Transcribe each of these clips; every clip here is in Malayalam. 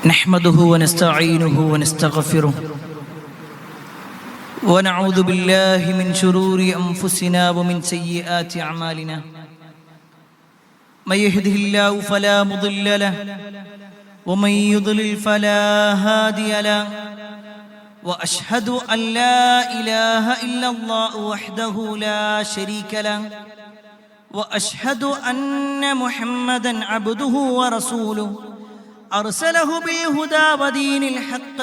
نحمده ونستعينه ونستغفره ونعوذ بالله من شرور أنفسنا ومن سيئات أعمالنا من يهده الله فلا مضل له ومن يضلل فلا هادي له وأشهد أن لا إله إلا الله وحده لا شريك له وأشهد أن محمدا عبده ورسوله أرسله بالهدى ودين الحق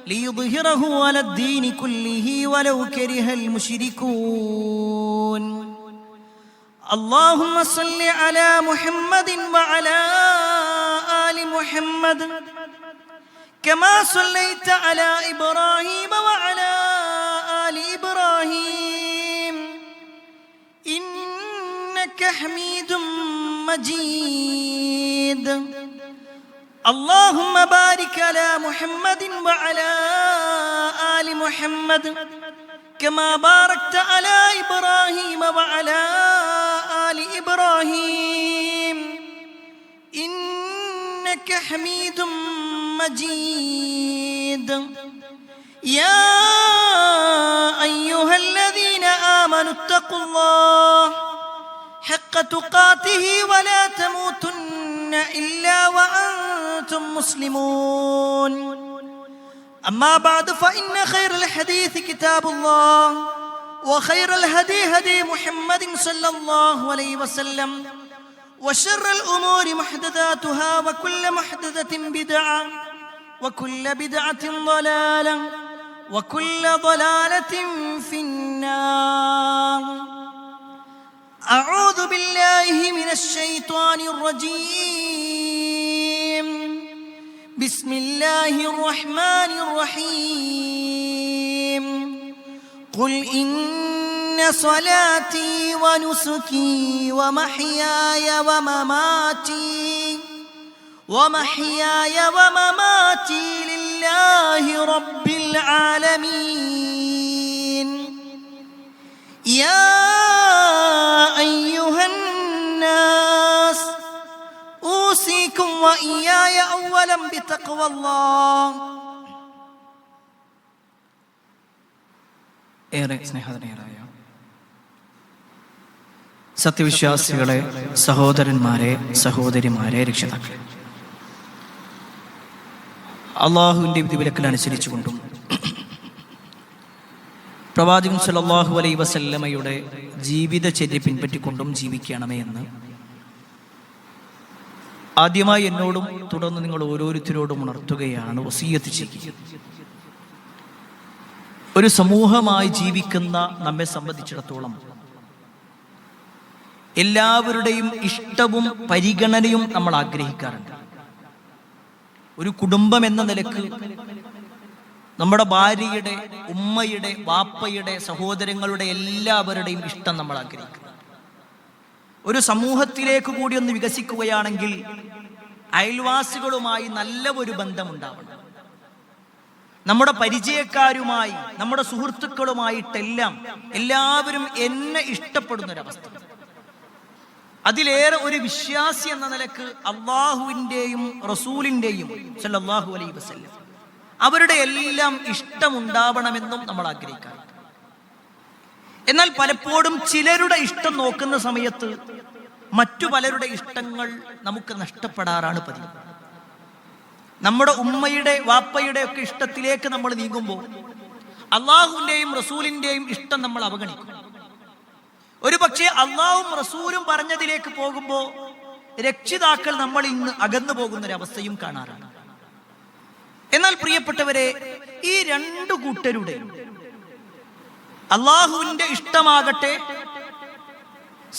ليظهره على الدين كله ولو كره المشركون اللهم صل على محمد وعلى آل محمد كما صليت على إبراهيم وعلى آل إبراهيم إنك حميد مجيد اللهم بارك على محمد وعلى آل محمد كما باركت على إبراهيم وعلى آل إبراهيم إنك حميد مجيد يا أيها الذين آمنوا اتقوا الله حق تقاته ولا تموتن إلا وأنتم مسلمون أما بعد فإن خير الحديث كتاب الله وخير الهدي هدي محمد صلى الله عليه وسلم وشر الأمور محدثاتها وكل محدثة بدعة وكل بدعة ضلالة وكل ضلالة في النار أعوذ بالله من الشيطان الرجيم بسم الله الرحمن الرحيم قل إن صلاتي ونسكي ومحياي ومماتي لله رب العالمين يا أيها الناس أوصيكم وإياي أولا بتقوى الله. ഏറെ സ്നേഹധനീയരായ സത്യവിശ്വാസികളെ, സഹോദരന്മാരെ, സഹോദരിമാരെ, രക്ഷിതാക്കളെ, അള്ളാഹുവിൻ്റെ വിധിവിലക്കൽ അനുസരിച്ചുകൊണ്ടും പ്രവാചകൻ സല്ലല്ലാഹു അലൈഹി വസല്ലമയുടെ ജീവിതചര്യ പിൻപറ്റിക്കൊണ്ടും ജീവിക്കണമേ എന്ന് ആദ്യമായി എന്നോടും തുടർന്ന് നിങ്ങൾ ഓരോരുത്തരോടും ഉണർത്തുകയാണ്, വസിയ്യത്ത് ചെയ്യുക. ഒരു സമൂഹമായി ജീവിക്കുന്ന നമ്മെ സംബന്ധിച്ചിടത്തോളം എല്ലാവരുടെയും ഇഷ്ടവും പരിഗണനയും നമ്മൾ ആഗ്രഹിക്കാറുണ്ട്. ഒരു കുടുംബം എന്ന നിലക്ക് നമ്മുടെ ഭാര്യയുടെ, ഉമ്മയുടെ, വാപ്പയുടെ, സഹോദരങ്ങളുടെ എല്ലാവരുടെയും ഇഷ്ടം നമ്മൾ ആഗ്രഹിക്കുന്നു. ഒരു സമൂഹത്തിലേക്ക് കൂടി ഒന്ന് വികസിക്കുകയാണെങ്കിൽ അയൽവാസികളുമായി നല്ല ഒരു ബന്ധമുണ്ടാവണം. നമ്മുടെ പരിചയക്കാരുമായി, നമ്മുടെ സുഹൃത്തുക്കളുമായിട്ടെല്ലാം എല്ലാവരും എന്നെ ഇഷ്ടപ്പെടുന്നൊരവസ്ഥ. അതിലേറെ ഒരു വിശ്വാസി എന്ന നിലക്ക് അള്ളാഹുവിൻ്റെയും റസൂലിൻ്റെയും സല്ലല്ലാഹു അലൈഹി വസല്ലം അവരുടെ എല്ലാം ഇഷ്ടമുണ്ടാവണമെന്നും നമ്മൾ ആഗ്രഹിക്കാം. എന്നാൽ പലപ്പോഴും ചിലരുടെ ഇഷ്ടം നോക്കുന്ന സമയത്ത് മറ്റു പലരുടെ ഇഷ്ടങ്ങൾ നമുക്ക് നഷ്ടപ്പെടാറാണ് പതിവ്. നമ്മുടെ ഉമ്മയുടെ, വാപ്പയുടെ ഒക്കെ ഇഷ്ടത്തിലേക്ക് നമ്മൾ നീങ്ങുമ്പോൾ അള്ളാഹുവിൻ്റെയും റസൂലിൻ്റെയും ഇഷ്ടം നമ്മൾ അവഗണിക്കും. ഒരു പക്ഷേ അള്ളാഹും റസൂലും പറഞ്ഞതിലേക്ക് പോകുമ്പോൾ രക്ഷിതാക്കൾ നമ്മൾ ഇന്ന് അകന്നു പോകുന്നൊരവസ്ഥയും കാണാറാണ്. എന്നാൽ പ്രിയപ്പെട്ടവരെ, ഈ രണ്ടു കൂട്ടരുടെ അള്ളാഹുവിന്റെ ഇഷ്ടമാകട്ടെ,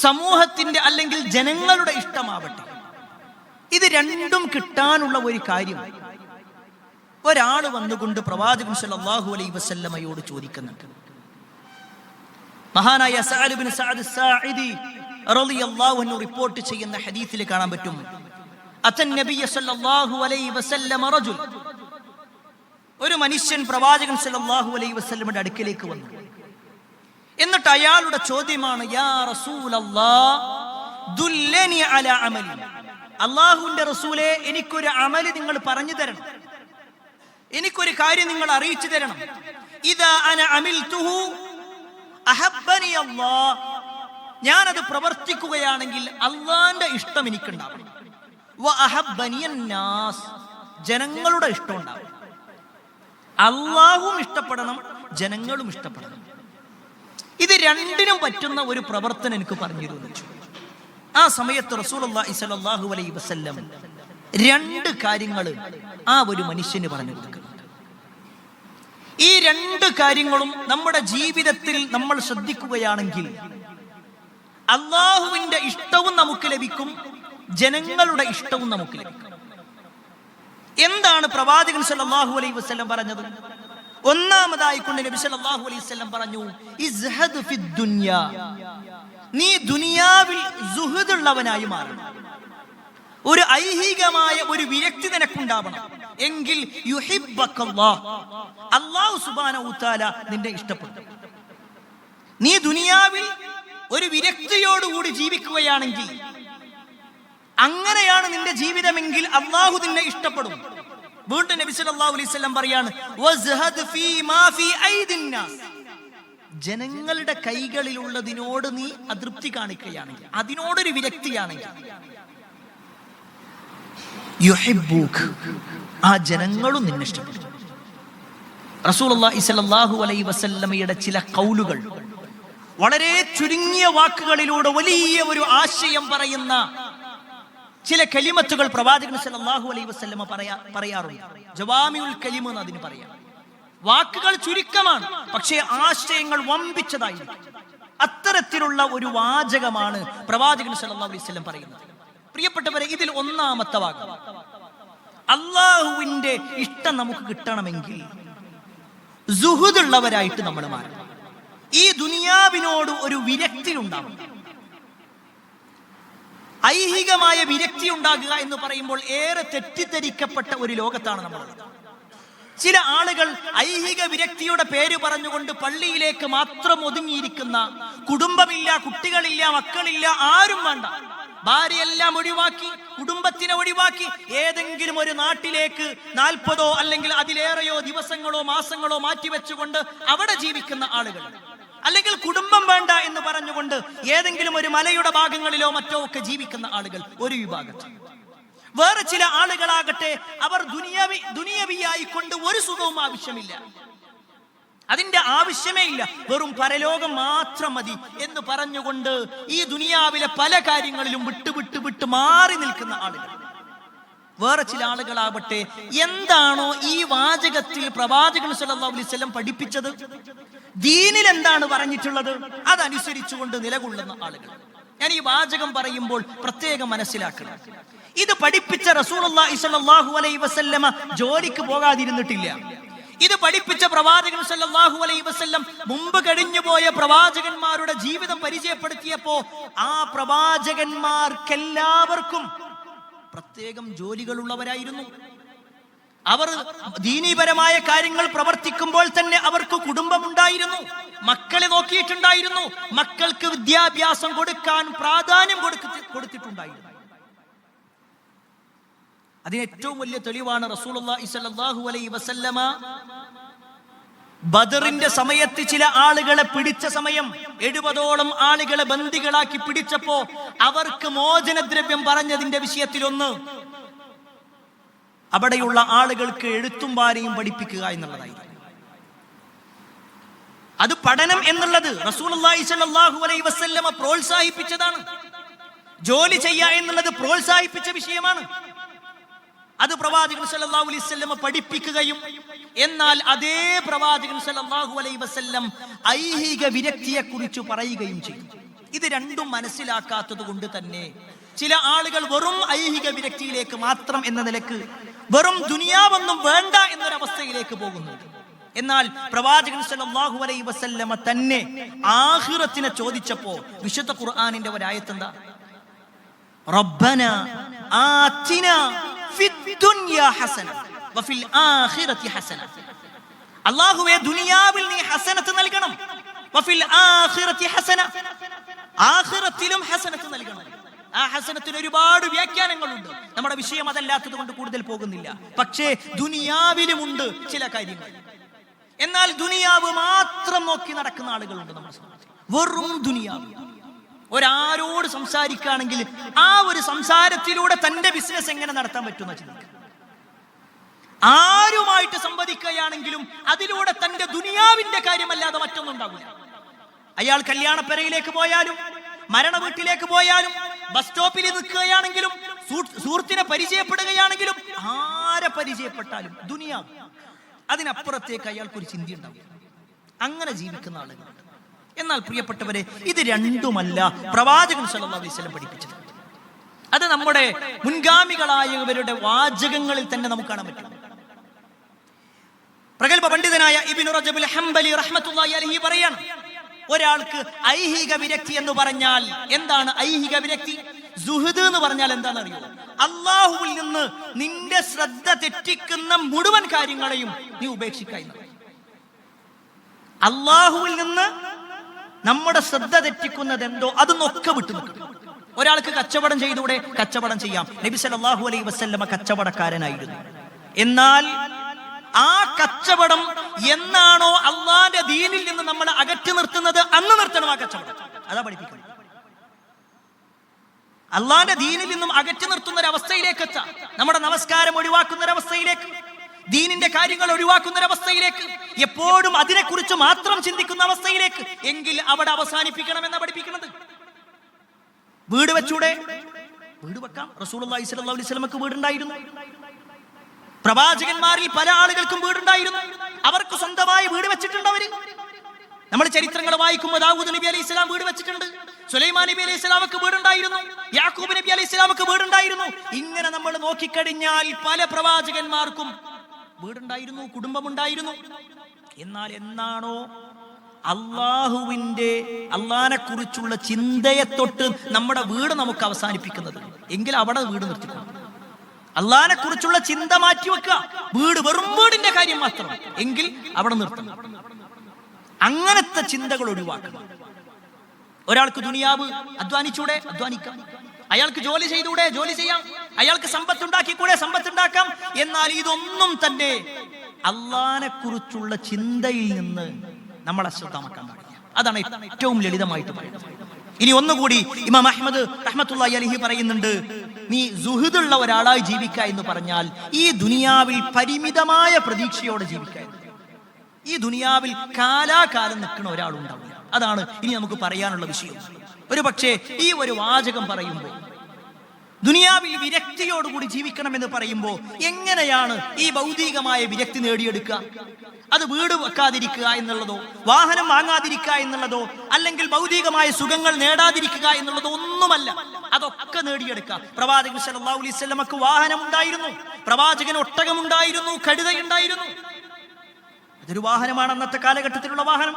സമൂഹത്തിന്റെ അല്ലെങ്കിൽ ജനങ്ങളുടെ ഇഷ്ടമാവട്ടെ, ഇത് രണ്ടും കിട്ടാനുള്ള ഒരു കാര്യം ഒരാൾ വന്നുകൊണ്ട് പ്രവാചകൻ സല്ലല്ലാഹു അലൈഹി വസല്ലമയോട് ചോദിക്കുന്നുണ്ട്. മഹാനായ സഅദ് ഇബ്നു സഅദ് സാഇദി റളിയല്ലാഹു അൻഹു റിപ്പോർട്ട് ചെയ്യുന്ന ഹദീസിൽ കാണാൻ പറ്റും, അത്തൻ നബിയ സല്ലല്ലാഹു അലൈഹി വസല്ലമ റജുൽ, ഒരു മനുഷ്യൻ പ്രവാചകൻ സല്ലല്ലാഹു അലൈഹി വസല്ലമയുടെ അടുക്കലേക്ക് വന്നു. എന്നിട്ട് അയാളുടെ ചോദ്യമാണ്, യാ റസൂലല്ലാഹ് ദുല്ലനി അലാ അമലി, അള്ളാഹുവിന്റെ റസൂലെ, എനിക്കൊരു അമല് നിങ്ങൾ പറഞ്ഞു തരണം, എനിക്കൊരു കാര്യം നിങ്ങൾ അറിയിച്ചു തരണം. ഇദാ അന അമിൽതുഹു അഹബ്ബനി അല്ലാഹ്, ഞാനത് പ്രവർത്തിക്കുകയാണെങ്കിൽ അള്ളാന്റെ ഇഷ്ടം എനിക്കുണ്ടാവും. വ അഹബ്ബനിയൻ നാസ്, ജനങ്ങളുടെ ഇഷ്ടം ഉണ്ടാവും. അള്ളാഹുവും ഇഷ്ടപ്പെടണം, ജനങ്ങളും ഇഷ്ടപ്പെടണം. ഇത് രണ്ടിനും പറ്റുന്ന ഒരു പ്രവർത്തനം എനിക്ക് പറഞ്ഞു തരുന്നു. ആ സമയത്ത് റസൂലുള്ളാഹി സ്വല്ലല്ലാഹു അലൈഹി വസല്ലം രണ്ട് കാര്യങ്ങൾ ആ ഒരു മനുഷ്യന് പറഞ്ഞു കൊടുക്കുന്നുണ്ട്. ഈ രണ്ട് കാര്യങ്ങളും നമ്മുടെ ജീവിതത്തിൽ നമ്മൾ ശ്രദ്ധിക്കുകയാണെങ്കിൽ അള്ളാഹുവിന്റെ ഇഷ്ടവും നമുക്ക് ലഭിക്കും, ജനങ്ങളുടെ ഇഷ്ടവും നമുക്ക് ലഭിക്കും. എന്താണ് പ്രവാചകൻ സല്ലല്ലാഹു അലൈഹി വസല്ലം പറഞ്ഞത്? ഒന്നാമതായി കൊണ്ട് നബി സല്ലല്ലാഹു അലൈഹി വസല്ലം പറഞ്ഞു, ഇസ്ഹദ് ഫിദ് ദുനിയ, നീ ദുനിയാവിൽ സുഹദ് ഉള്ളവനായി മാറണം. ഒരു ഐഹികമായ ഒരു വിരക്തി നിനക്കുണ്ടാവണം. എങ്കിൽ യുഹിബ്ബക്കല്ലാഹ്, അല്ലാഹു സുബ്ഹാനഹു വ തആല നിന്നെ ഇഷ്ടപ്പെടും. നീ ദുനിയാവിൽ ഒരു വിരക്തിയോടുകൂടി ജീവിക്കുകയാണെങ്കിൽ, അങ്ങനെയാണ് നിന്റെ ജീവിതമെങ്കിൽ അല്ലാഹു നിന്നെ ഇഷ്ടപ്പെടും. വീണ്ടും നബി സല്ലല്ലാഹു അലൈഹി വസല്ലം പറയാണ്, വസ്ഹദ് ഫീ മാ ഫീ ഐദിൻ നാസ്, ജനങ്ങളുടെ കൈകളിലുള്ളതിനോട് നീ അതൃപ്തി കാണിക്കുകയാണെങ്കിൽ, അതിനോടൊരു വിരക്തിയാണെങ്കിൽ, യുഹിബ്ബുക, ആ ജനങ്ങളും നിന്നെ ഇഷ്ടപ്പെടും. റസൂലുള്ളാഹി സ്വല്ലല്ലാഹു അലൈഹി വസല്ലമയുടെ ചില ഖൗലുകൾ, വളരെ ചുരുങ്ങിയ വാക്കുകളിലൂടെ വലിയ ഒരു ആശയം പറയുന്ന ചില കലിമത്തുകൾ പ്രവാചകൻ സല്ലല്ലാഹു അലൈഹി വസല്ലമ പറയാറുണ്ട്. ജവാമിഉൽ കലിം എന്ന് അതിന് പറയാം. വാക്കുകൾ ചുരുക്കമാണ്, പക്ഷേ ആശയങ്ങൾ വമ്പിച്ചതായിരിക്കും. അത്തരത്തിലുള്ള ഒരു വാചകമാണ് പ്രവാചകൻ സല്ലല്ലാഹു അലൈഹി വസല്ലം പറയുന്നത്. പ്രിയപ്പെട്ടവരെ, ഇതിൽ ഒന്നാമത്തെ വാക്ക്, അള്ളാഹുവിന്റെ ഇഷ്ടം നമുക്ക് കിട്ടണമെങ്കിൽ സുഹുദുള്ളവരായിട്ട് നമ്മൾ മാറണം. ഈ ദുനിയാവിനോട് ഒരു വിരക്തി ഉണ്ടാവും. ഐഹികമായ വിരക്തി ഉണ്ടാകുക എന്ന് പറയുമ്പോൾ ഏറെ തെറ്റിദ്ധരിക്കപ്പെട്ട ഒരു ലോകത്താണ് നമ്മളുള്ളത്. ചില ആളുകൾ ഐഹിക വിരക്തിയുടെ പേര് പറഞ്ഞുകൊണ്ട് പള്ളിയിലേക്ക് മാത്രം ഒതുങ്ങിയിരിക്കുന്ന, കുടുംബമില്ല, കുട്ടികളില്ല, മക്കളില്ല, ആരും വേണ്ട, ഭാര്യയെല്ലാം ഒഴിവാക്കി, കുടുംബത്തിനെ ഒഴിവാക്കി ഏതെങ്കിലും ഒരു നാട്ടിലേക്ക് 40 അല്ലെങ്കിൽ അതിലേറെയോ ദിവസങ്ങളോ മാസങ്ങളോ മാറ്റിവെച്ചുകൊണ്ട് അവിടെ ജീവിക്കുന്ന ആളുകൾ, അല്ലെങ്കിൽ കുടുംബം വേണ്ട എന്ന് പറഞ്ഞുകൊണ്ട് ഏതെങ്കിലും ഒരു മലയുടെ ഭാഗങ്ങളിലോ മറ്റോ ഒക്കെ ജീവിക്കുന്ന ആളുകൾ ഒരു വിഭാഗത്ത്. വേറെ ചില ആളുകളാകട്ടെ, അവർ ദുനിയവിയായി കൊണ്ട് ഒരു സുഖവും ആവശ്യമില്ല, അതിന്റെ ആവശ്യമേ ഇല്ല, വെറും പരലോകം മാത്രം മതി എന്ന് പറഞ്ഞുകൊണ്ട് ഈ ദുനിയാവിലെ പല കാര്യങ്ങളിലും വിട്ട് മാറി നിൽക്കുന്ന ആളുകൾ. വേറെ ചില ആളുകളാവട്ടെ, എന്താണോ ഈ വാചകത്തിൽ പ്രവാചകൻ സല്ലല്ലാഹു അലൈഹി വസല്ലം പഠിപ്പിച്ചത്, ദീനിൽ എന്താണ് പറഞ്ഞിട്ടുള്ളത്, അതനുസരിച്ചുകൊണ്ട് നിലകൊള്ളുന്ന ആളുകൾ. ഞാൻ ഈ വാചകം പറയുമ്പോൾ പ്രത്യേകം മനസ്സിലാക്കണം, ഇത് പഠിപ്പിച്ച റസൂലുള്ളാഹി സ്വല്ലല്ലാഹു അലൈഹി വസല്ലമ ജോലിക്ക് പോകാതിരുന്നിട്ടില്ല. ഇത് പഠിപ്പിച്ച പ്രവാചകൻ സല്ലല്ലാഹു അലൈഹി വസല്ലം മുമ്പ് കഴിഞ്ഞുപോയ പ്രവാചകന്മാരുടെ ജീവിതം പരിചയപ്പെടുത്തിയപ്പോ ആ പ്രവാചകന്മാർക്കെല്ലാവർക്കും പ്രത്യേകം ജോലികളുള്ളവരായിരുന്നു. അവർ ദീനീപരമായ കാര്യങ്ങൾ പ്രവർത്തിക്കുമ്പോൾ തന്നെ അവർക്ക് കുടുംബമുണ്ടായിരുന്നു, മക്കളെ നോക്കിയിട്ടുണ്ടായിരുന്നു, മക്കൾക്ക് വിദ്യാഭ്യാസം കൊടുക്കാൻ പ്രാധാന്യം കൊടുത്തിട്ടുണ്ടായിരുന്നു. അതിന് ഏറ്റവും വലിയ തെളിവാണ് റസൂലുള്ളാഹി സ്വല്ലല്ലാഹു അലൈഹി വസല്ലമ ബദറിന്റെ സമയത്ത് ചില ആളുകളെ പിടിച്ച സമയം, 70ഓളം ആളുകളെ ബന്ദികളാക്കി പിടിച്ചപ്പോ അവർക്ക് മോചനദ്രവ്യം പറഞ്ഞതിന്റെ വിഷയത്തിലൊന്ന് അവിടെയുള്ള ആളുകൾക്ക് എഴുത്തും വായനയും പഠിപ്പിക്കുക എന്നുള്ളതായിരുന്നു. അത് പഠനം എന്നുള്ളത് റസൂലുള്ളാഹി സ്വല്ലല്ലാഹു അലൈഹി വസല്ലമ പ്രോത്സാഹിപ്പിച്ചതാണ്. ജോലി ചെയ്യുക എന്നുള്ളത് പ്രോത്സാഹിപ്പിച്ച വിഷയമാണ്. അത് പ്രവാചകൻ സല്ലല്ലാഹു അലൈഹി വസല്ലം പഠിപ്പിക്കുകയും, എന്നാൽ അതേ പ്രവാചകൻ സല്ലല്ലാഹു അലൈഹി വസല്ലം ഐഹിക വിരക്തിയെ കുറിച്ച് പറയുകയും ചെയ്തു. ഇത് രണ്ടും മനസ്സിലാക്കാത്തത് കൊണ്ട് തന്നെ ചില ആളുകൾ വെറും ഐഹിക വിരക്തിയിലേക്ക് മാത്രം എന്ന നിലക്ക്, വെറും ദുനിയാവൊന്നും വേണ്ട എന്നൊരവസ്ഥയിലേക്ക് പോകുന്നു. എന്നാൽ പ്രവാചകൻ സല്ലല്ലാഹു അലൈഹി വസല്ലമ തന്നെ ആഖിറത്തിനെ ചോദിച്ചപ്പോ വിശുദ്ധ ഖുർആനിന്റെ ഒരായത്ത് എന്താ? റബ്ബന ആതിനാ ഫിദ്ദുനിയാ ഹസന വഫിൽ ആഖിറതി ഹസന. അല്ലാഹുവേ, ദുനിയാവിൽ നീ ഹസനത്ത് നൽകണം, വഫിൽ ആഖിറതി ഹസന, ആഖിറത്തിലും ഹസനത്ത് നൽകണം. ആ ഹസനത്തിന് ഒരുപാട് വ്യാഖ്യാനങ്ങളുണ്ട്. നമ്മുടെ വിഷയം അതല്ലാത്തത് കൊണ്ട് കൂടുതൽ പോകുന്നില്ല. പക്ഷേ ദുനിയാവിലുമുണ്ട് ചില കാര്യങ്ങൾ. എന്നാൽ ദുനിയാവ് മാത്രം നോക്കി നടക്കുന്ന ആളുകളുണ്ട് നമ്മുടെ സമൂഹത്തിൽ. വെറും ദുനിയാവ്. ഒരാരോട് സംസാരിക്കുകയാണെങ്കിൽ ആ ഒരു സംസാരത്തിലൂടെ തന്റെ ബിസിനസ് എങ്ങനെ നടത്താൻ പറ്റുന്ന ചിന്തിക്കുക. ആരുമായിട്ട് സംവദിക്കുകയാണെങ്കിലും അതിലൂടെ തന്റെ ദുനിയാവിന്റെ കാര്യമല്ലാതെ മറ്റൊന്നും ഉണ്ടാവില്ല. അയാൾ കല്യാണപ്പരയിലേക്ക് പോയാലും മരണ വീട്ടിലേക്ക് പോയാലും ബസ് സ്റ്റോപ്പിൽ നിൽക്കുകയാണെങ്കിലും സുഹൃത്തിനെ പരിചയപ്പെടുകയാണെങ്കിലും ആരെ പരിചയപ്പെട്ടാലും ദുനിയാവ്, അതിനപ്പുറത്തേക്ക് അയാൾക്കൊരു ചിന്തയുണ്ടാവും. അങ്ങനെ ജീവിക്കുന്ന ആളുകളുണ്ട്. എന്നാൽ പ്രിയപ്പെട്ടവരെ, ഇത് രണ്ടുമല്ല പ്രവാചകൻ സല്ലല്ലാഹു അലൈഹി വസല്ലം പഠിപ്പിച്ചത്. അത് നമ്മുടെ മുൻഗാമികളായവരുടെ വാചകങ്ങളിൽ തന്നെ നമുക്ക് കാണാൻ പറ്റും. പ്രഗൽഭ പണ്ഡിതനായ ഇബ്നു റജബുൽ ഹംബലി റഹ്മത്തുള്ളാഹി അലൈഹി പറയാണ്, ഒരാൾക്ക് ഐഹിക വിരക്തി എന്ന് പറഞ്ഞാൽ എന്താണ്? ഐഹിക വിരക്തി, സുഹദ് എന്ന് പറഞ്ഞാൽ എന്താണെന്നറിയോ? അള്ളാഹുവിൽ നിന്ന് നിന്റെ ശ്രദ്ധ തെറ്റിക്കുന്ന മുഴുവൻ കാര്യങ്ങളെയും നീ ഉപേക്ഷിക്കുക. അള്ളാഹുവിൽ നിന്ന് നമ്മുടെ ശ്രദ്ധ തെറ്റിക്കുന്നത് എന്തോ അതൊന്നൊക്കെ വിട്ടു നിൽക്കും. ഒരാൾക്ക് കച്ചവടം ചെയ്തൂടെ? കച്ചവടം ചെയ്യാം. നബി സല്ലല്ലാഹു അലൈഹി വസല്ലമ കച്ചവടക്കാരനായിരുന്നു. എന്നാൽ ആ കച്ചവടം എന്നാണോ അള്ളാന്റെ ദീനിൽ നിന്ന് നമ്മൾ അകറ്റി നിർത്തുന്നത് അന്ന് നിർത്തണം ആ കച്ചവടം. അതാ പഠിപ്പിക്കുന്നത്. അള്ളാന്റെ ദീനിൽ നിന്നും അകറ്റി നിർത്തുന്ന ഒരവസ്ഥയിലേക്ക് എത്താം. നമ്മുടെ നമസ്കാരം ഒഴിവാക്കുന്ന ഒരവസ്ഥയിലേക്ക്, ദീനിന്റെ കാര്യങ്ങൾ ഒഴിവാക്കുന്ന ഒരവസ്ഥയിലേക്ക്, എപ്പോഴും അതിനെക്കുറിച്ച് മാത്രം ചിന്തിക്കുന്ന അവസ്ഥയിലേക്ക്, എങ്കിൽ അവിടെ അവസാനിപ്പിക്കണമെന്നാ പഠിപ്പിക്കുന്നത്. വീട് വെച്ചൂടെ? വീട് വെക്കാം. റസൂലുള്ളാഹി സ്വല്ലല്ലാഹു അലൈഹി വസല്ലമക്ക് വീടുണ്ടായിരുന്നു. പ്രവാചകന്മാരിൽ പല ആളുകൾക്കും വീടുണ്ടായിരുന്നു. അവർക്ക് സ്വന്തമായി വീട് വെച്ചിട്ടുണ്ട്. നമ്മൾ ചരിത്രങ്ങൾ വായിക്കുമ്പോൾ ദാവൂദ് നബി അലൈഹി സ്വലാം വീട് വെച്ചിട്ടുണ്ട്. സുലൈമാൻ നബി അലൈഹി സ്വലാമക്ക് വീടുണ്ടായിരുന്നു. യാക്കൂബ് നബി അലൈഹി സ്വലാമക്ക് വീടുണ്ടായിരുന്നു. ഇങ്ങനെ നമ്മൾ നോക്കിക്കഴിഞ്ഞാൽ പല പ്രവാചകന്മാർക്കും വീടുണ്ടായിരുന്നു, കുടുംബമുണ്ടായിരുന്നു. എന്നാൽ എന്നാണോ അള്ളാഹിനെ കുറിച്ചുള്ള ചിന്തയെ തൊട്ട് നമ്മുടെ വീട് നമുക്ക് അവസാനിപ്പിക്കുന്നത്, എങ്കിൽ അവിടെ വീട് നിർത്തിക്കണം. അള്ളാഹിനെ കുറിച്ചുള്ള ചിന്ത മാറ്റിവെക്കുക. വീട് വെറും വീടിന്റെ കാര്യം മാത്രം, എങ്കിൽ അവിടെ നിർത്തണം. അങ്ങനത്തെ ചിന്തകൾ ഒഴിവാക്കണം. ഒരാൾക്ക് ദുനിയാവ് അധ്വാനിച്ചൂടെ? അധ്വാനിക്കാം. അയാൾക്ക് ജോലി ചെയ്തൂടെ? ജോലി ചെയ്യാം. അയാൾക്ക് സമ്പത്തുണ്ടാക്കിക്കൂടെ? സമ്പത്തുണ്ടാക്കാം. എന്നാൽ ഇതൊന്നും തന്നെ അള്ളാഹിനെ കുറിച്ചുള്ള ചിന്തയിൽ നിന്ന് നമ്മളെ ശ്രദ്ധമാക്കാൻ പാടില്ല. അതാണ് ഏറ്റവും ലളിതമായിട്ട് പറയുന്നത്. ഇനി ഒന്നുകൂടി ഇമാം അഹ്മദ് റഹ്മത്തുള്ളാഹി അലൈഹി പറയുന്നുണ്ട്, നീ സുഹൃദുള്ള ഒരാളായി ജീവിക്കുക എന്ന് പറഞ്ഞാൽ ഈ ദുനിയാവിൽ പരിമിതമായ പ്രതീക്ഷയോടെ ജീവിക്കുക. ഈ ദുനിയാവിൽ കാലാകാലം നിൽക്കുന്ന ഒരാളുണ്ടാവില്ല. അതാണ് ഇനി നമുക്ക് പറയാനുള്ള വിഷയം. ഒരു പക്ഷേ ഈ ഒരു വാചകം പറയുമ്പോൾ, ദുനിയാവിൽ വിരക്തിയോടുകൂടി ജീവിക്കണമെന്ന് പറയുമ്പോൾ എങ്ങനെയാണ് ഈ ഭൗതികമായ വിരക്തി നേടിയെടുക്കുക? അത് വീട് വെക്കാതിരിക്കുക എന്നുള്ളതോ, വാഹനം വാങ്ങാതിരിക്കുക എന്നുള്ളതോ, അല്ലെങ്കിൽ ഭൗതികമായ സുഖങ്ങൾ നേടാതിരിക്കുക എന്നുള്ളതോ ഒന്നുമല്ല. അതൊക്കെ നേടിയെടുക്കുക. പ്രവാചകൻ സല്ലല്ലാഹു അലൈഹി വസല്ലമക്ക് വാഹനം ഉണ്ടായിരുന്നു, പ്രവാചകന് ഒട്ടകമുണ്ടായിരുന്നു, കഴുതയുണ്ടായിരുന്നു. അതൊരു വാഹനമാണ്, അന്നത്തെ കാലഘട്ടത്തിലുള്ള വാഹനം.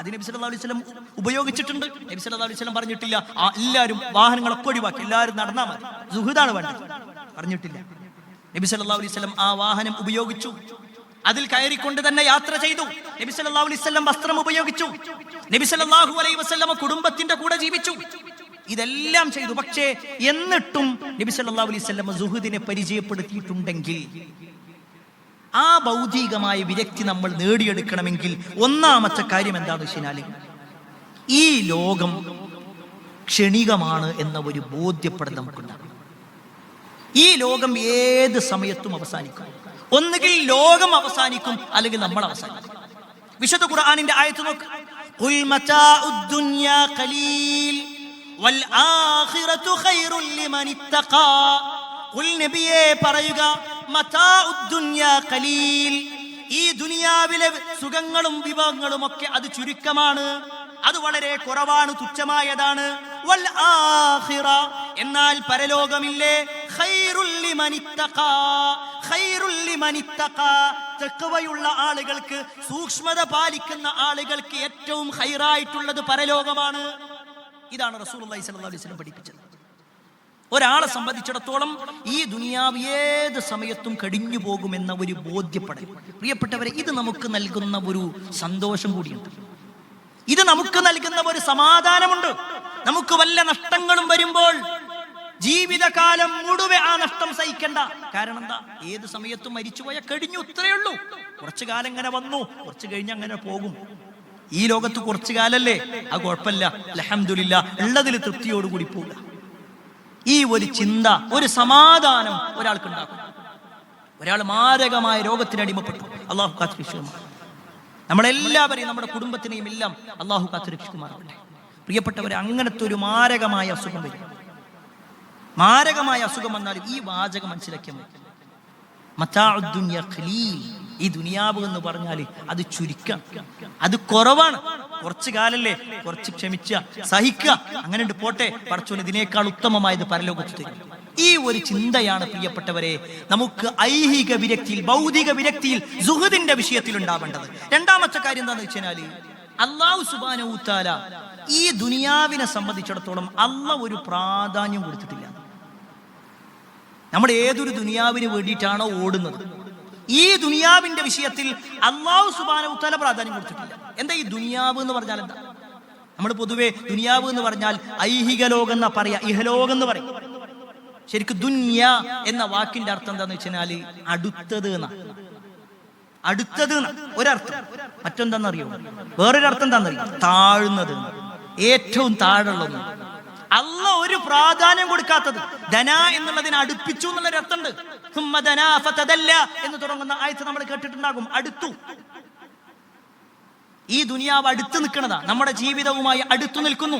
അത് നബി സല്ലല്ലാഹു അലൈഹി വസല്ലം ഉപയോഗിച്ചിട്ടുണ്ട്. നബി സല്ലല്ലാഹു അലൈഹി വസല്ലം പറഞ്ഞിട്ടില്ല എല്ലാവരും വാഹനങ്ങളൊക്കെ ഒഴിവാക്കി എല്ലാവരും നടന്നാൽ മതി, സുഹൃദാണ് വേണ്ടത്, പറഞ്ഞിട്ടില്ല. നബി സല്ലല്ലാഹു അലൈഹി വസല്ലം ആ വാഹനം ഉപയോഗിച്ചു. അതിൽ കയറിക്കൊണ്ട് തന്നെ യാത്ര ചെയ്തു. നബി സല്ലല്ലാഹു അലൈഹി വസല്ലം വസ്ത്രം ഉപയോഗിച്ചു. നബി സല്ലല്ലാഹു അലൈഹി വസല്ലം കുടുംബത്തിന്റെ കൂടെ ജീവിച്ചു. ഇതെല്ലാം ചെയ്തു. പക്ഷേ എന്നിട്ടും നബി സല്ലല്ലാഹു അലൈഹി വസല്ലം സുഹൃദിനെ പരിചയപ്പെടുത്തിയിട്ടുണ്ടെങ്കിൽ ആ ഭൗതികമായ വിരക്തി നമ്മൾ നേടിയെടുക്കണമെങ്കിൽ ഒന്നാമത്തെ കാര്യം എന്താണെന്ന് വെച്ചാൽ ഈ ലോകം ക്ഷണികമാണ് എന്ന ഒരു ബോധ്യപ്പെടൽ നമുക്കുണ്ടാകും. ഈ ലോകം ഏത് സമയത്തും അവസാനിക്കും. ഒന്നുകിൽ ലോകം അവസാനിക്കും, അല്ലെങ്കിൽ നമ്മൾ അവസാനിക്കും. വിശുദ്ധ ഖുർആനിന്റെ ആയത്ത് നോക്ക്. ഖുൽ മതാഉദ് ദുനിയാ ഖലീൽ വൽ ആഖിറതു ഖൈറുൽ ലിമൻ ഇത്തഖാ. ഖുൽ നബിയേ പറയുക, മതാഉദ് ദുനിയാ ഖലീൽ, ഈ ദുനിയാവിലെ സുഖങ്ങളും വിഭവങ്ങളും ഒക്കെ അത് ചുരുക്കമാണ്, അത് വളരെ കുറവാണ്, തുച്ഛമായതാണ്. വൽ ആഖിറ, എന്നാൽ പരലോകമില്ലേ, ഖൈറുൽ ലിമൻ ഇത്തഖാ, ഖൈറുൽ ലിമൻ ഇത്തഖാ, തഖ്വയുള്ള ആളുകൾക്ക്, സൂക്ഷ്മത പാലിക്കുന്ന ആളുകൾക്ക് ഏറ്റവും ഖൈറായിട്ടുള്ളത് പരലോകമാണ്. ഇതാണ് റസൂലുള്ളാഹി സ്വല്ലല്ലാഹു അലൈഹി വസല്ലം പഠിപ്പിച്ചത്. ഒരാളെ സംബന്ധിച്ചിടത്തോളം ഈ ദുനിയാവ് ഏത് സമയത്തും കടിഞ്ഞു പോകുമെന്ന ഒരു ബോധ്യപ്പെടൽ, പ്രിയപ്പെട്ടവരെ, ഇത് നമുക്ക് നൽകുന്ന ഒരു സന്തോഷം കൂടിയുണ്ട്. ഇത് നമുക്ക് നൽകുന്ന ഒരു സമാധാനമുണ്ട്. നമുക്ക് വല്ല നഷ്ടങ്ങളും വരുമ്പോൾ ജീവിതകാലം മുഴുവൻ ആ നഷ്ടം സഹിക്കണ്ട. കാരണം എന്താ? ഏത് സമയത്തും മരിച്ചുപോയ കഴിഞ്ഞു, ഇത്രയേ ഉള്ളൂ. കുറച്ചു കാലം ഇങ്ങനെ വന്നു, കുറച്ച് കഴിഞ്ഞ് അങ്ങനെ പോകും. ഈ ലോകത്ത് കുറച്ചു കാലല്ലേ, അത് കുഴപ്പമില്ല, അൽഹംദുലില്ലാ, ഉള്ളതിൽ തൃപ്തിയോടുകൂടി പോവുക. ഈ ഒരു ചിന്ത, ഒരു സമാധാനം ഒരാൾക്കുണ്ടാകും. ഒരാൾ മാരകമായ രോഗത്തിന് അടിമപ്പെട്ടു, അള്ളാഹു കാത്തുരക്ഷിക്കുമാറാകട്ടെ. നമ്മളെല്ലാവരെയും, നമ്മുടെ കുടുംബത്തിനെയും എല്ലാം അള്ളാഹു കാത്തുരക്ഷിക്കുമാറാകട്ടെ. പ്രിയപ്പെട്ടവരെ, അങ്ങനത്തെ ഒരു മാരകമായ അസുഖം വരും. മാരകമായ അസുഖം വന്നാലും ഈ വാചകം മനസ്സിലാക്കിയാൽ മതി. മതാഉദ് ദുനിയ ഖലീൽ. ഈ ദുനിയാവ് എന്ന് പറഞ്ഞാൽ അത് ചുരുക്കം, അത് കുറവാണ്. കുറച്ചു കാലല്ലേ, കുറച്ച് ക്ഷമിക്കുക, സഹിക്കുക, അങ്ങനെ പോട്ടെ. പടച്ചോൻ ഇതിനേക്കാൾ ഉത്തമമായത് പരലോകത്ത് തരും. ഈ ഒരു ചിന്തയാണ് പ്രിയപ്പെട്ടവരെ നമുക്ക് ഐഹിക വിരക്തിയിൽ, ഭൗതിക വിരക്തിയിൽ, സുഹൃദിന്റെ വിഷയത്തിൽ ഉണ്ടാവേണ്ടത്. രണ്ടാമത്തെ കാര്യം എന്താണെന്ന് വെച്ചാൽ, അല്ലാഹു സുബ്ഹാനഹു വ തആല ഈ ദുനിയാവിനെ സംബന്ധിച്ചിടത്തോളം അല്ലാഹു ഒരു പ്രാധാന്യം കൊടുത്തിട്ടില്ല. നമ്മൾ ഏതൊരു ദുനിയാവിന് വേണ്ടിയിട്ടാണോ ഓടുന്നത്, ഈ ദുനിയാവിന്റെ വിഷയത്തിൽ അല്ലാഹു സുബ്ഹാനഹു വ തആല പ്രാധാന്യം കൊടുത്തിട്ടില്ല. എന്താ ഈ ദുനിയാവ് എന്ന് പറഞ്ഞാൽ? എന്താ? നമ്മൾ പൊതുവെ ദുനിയാവ് എന്ന് പറഞ്ഞാൽ ഐഹിക ലോകം എന്നാ പറയാ, ഇഹലോകം എന്ന് പറയും. ശരിക്കും ദുനിയ എന്ന വാക്കിന്റെ അർത്ഥം എന്താന്ന് വെച്ചാൽ അടുത്തത് എന്നാ. അടുത്തത് ഒരർത്ഥം. മറ്റെന്താണെന്നറിയോ? വേറൊരർത്ഥം എന്താണെന്നറിയോ? താഴ്ന്നത്, ഏറ്റവും താഴുള്ളത്. അല്ല ഒരു പ്രാധാന്യം കൊടുക്കാത്തത്. ധന എന്നുള്ളതിനെ അടുപ്പിച്ചു എന്നുള്ളൊരു അർത്ഥമുണ്ട്. എന്ന് തുടങ്ങുന്ന ആയത്ത് നമ്മൾ കേട്ടിട്ടുണ്ടാകും. അടുത്തു. ഈ ദുനിയാവ് അടുത്ത് നിൽക്കുന്നതാ, നമ്മുടെ ജീവിതവുമായി അടുത്തു നിൽക്കുന്നു.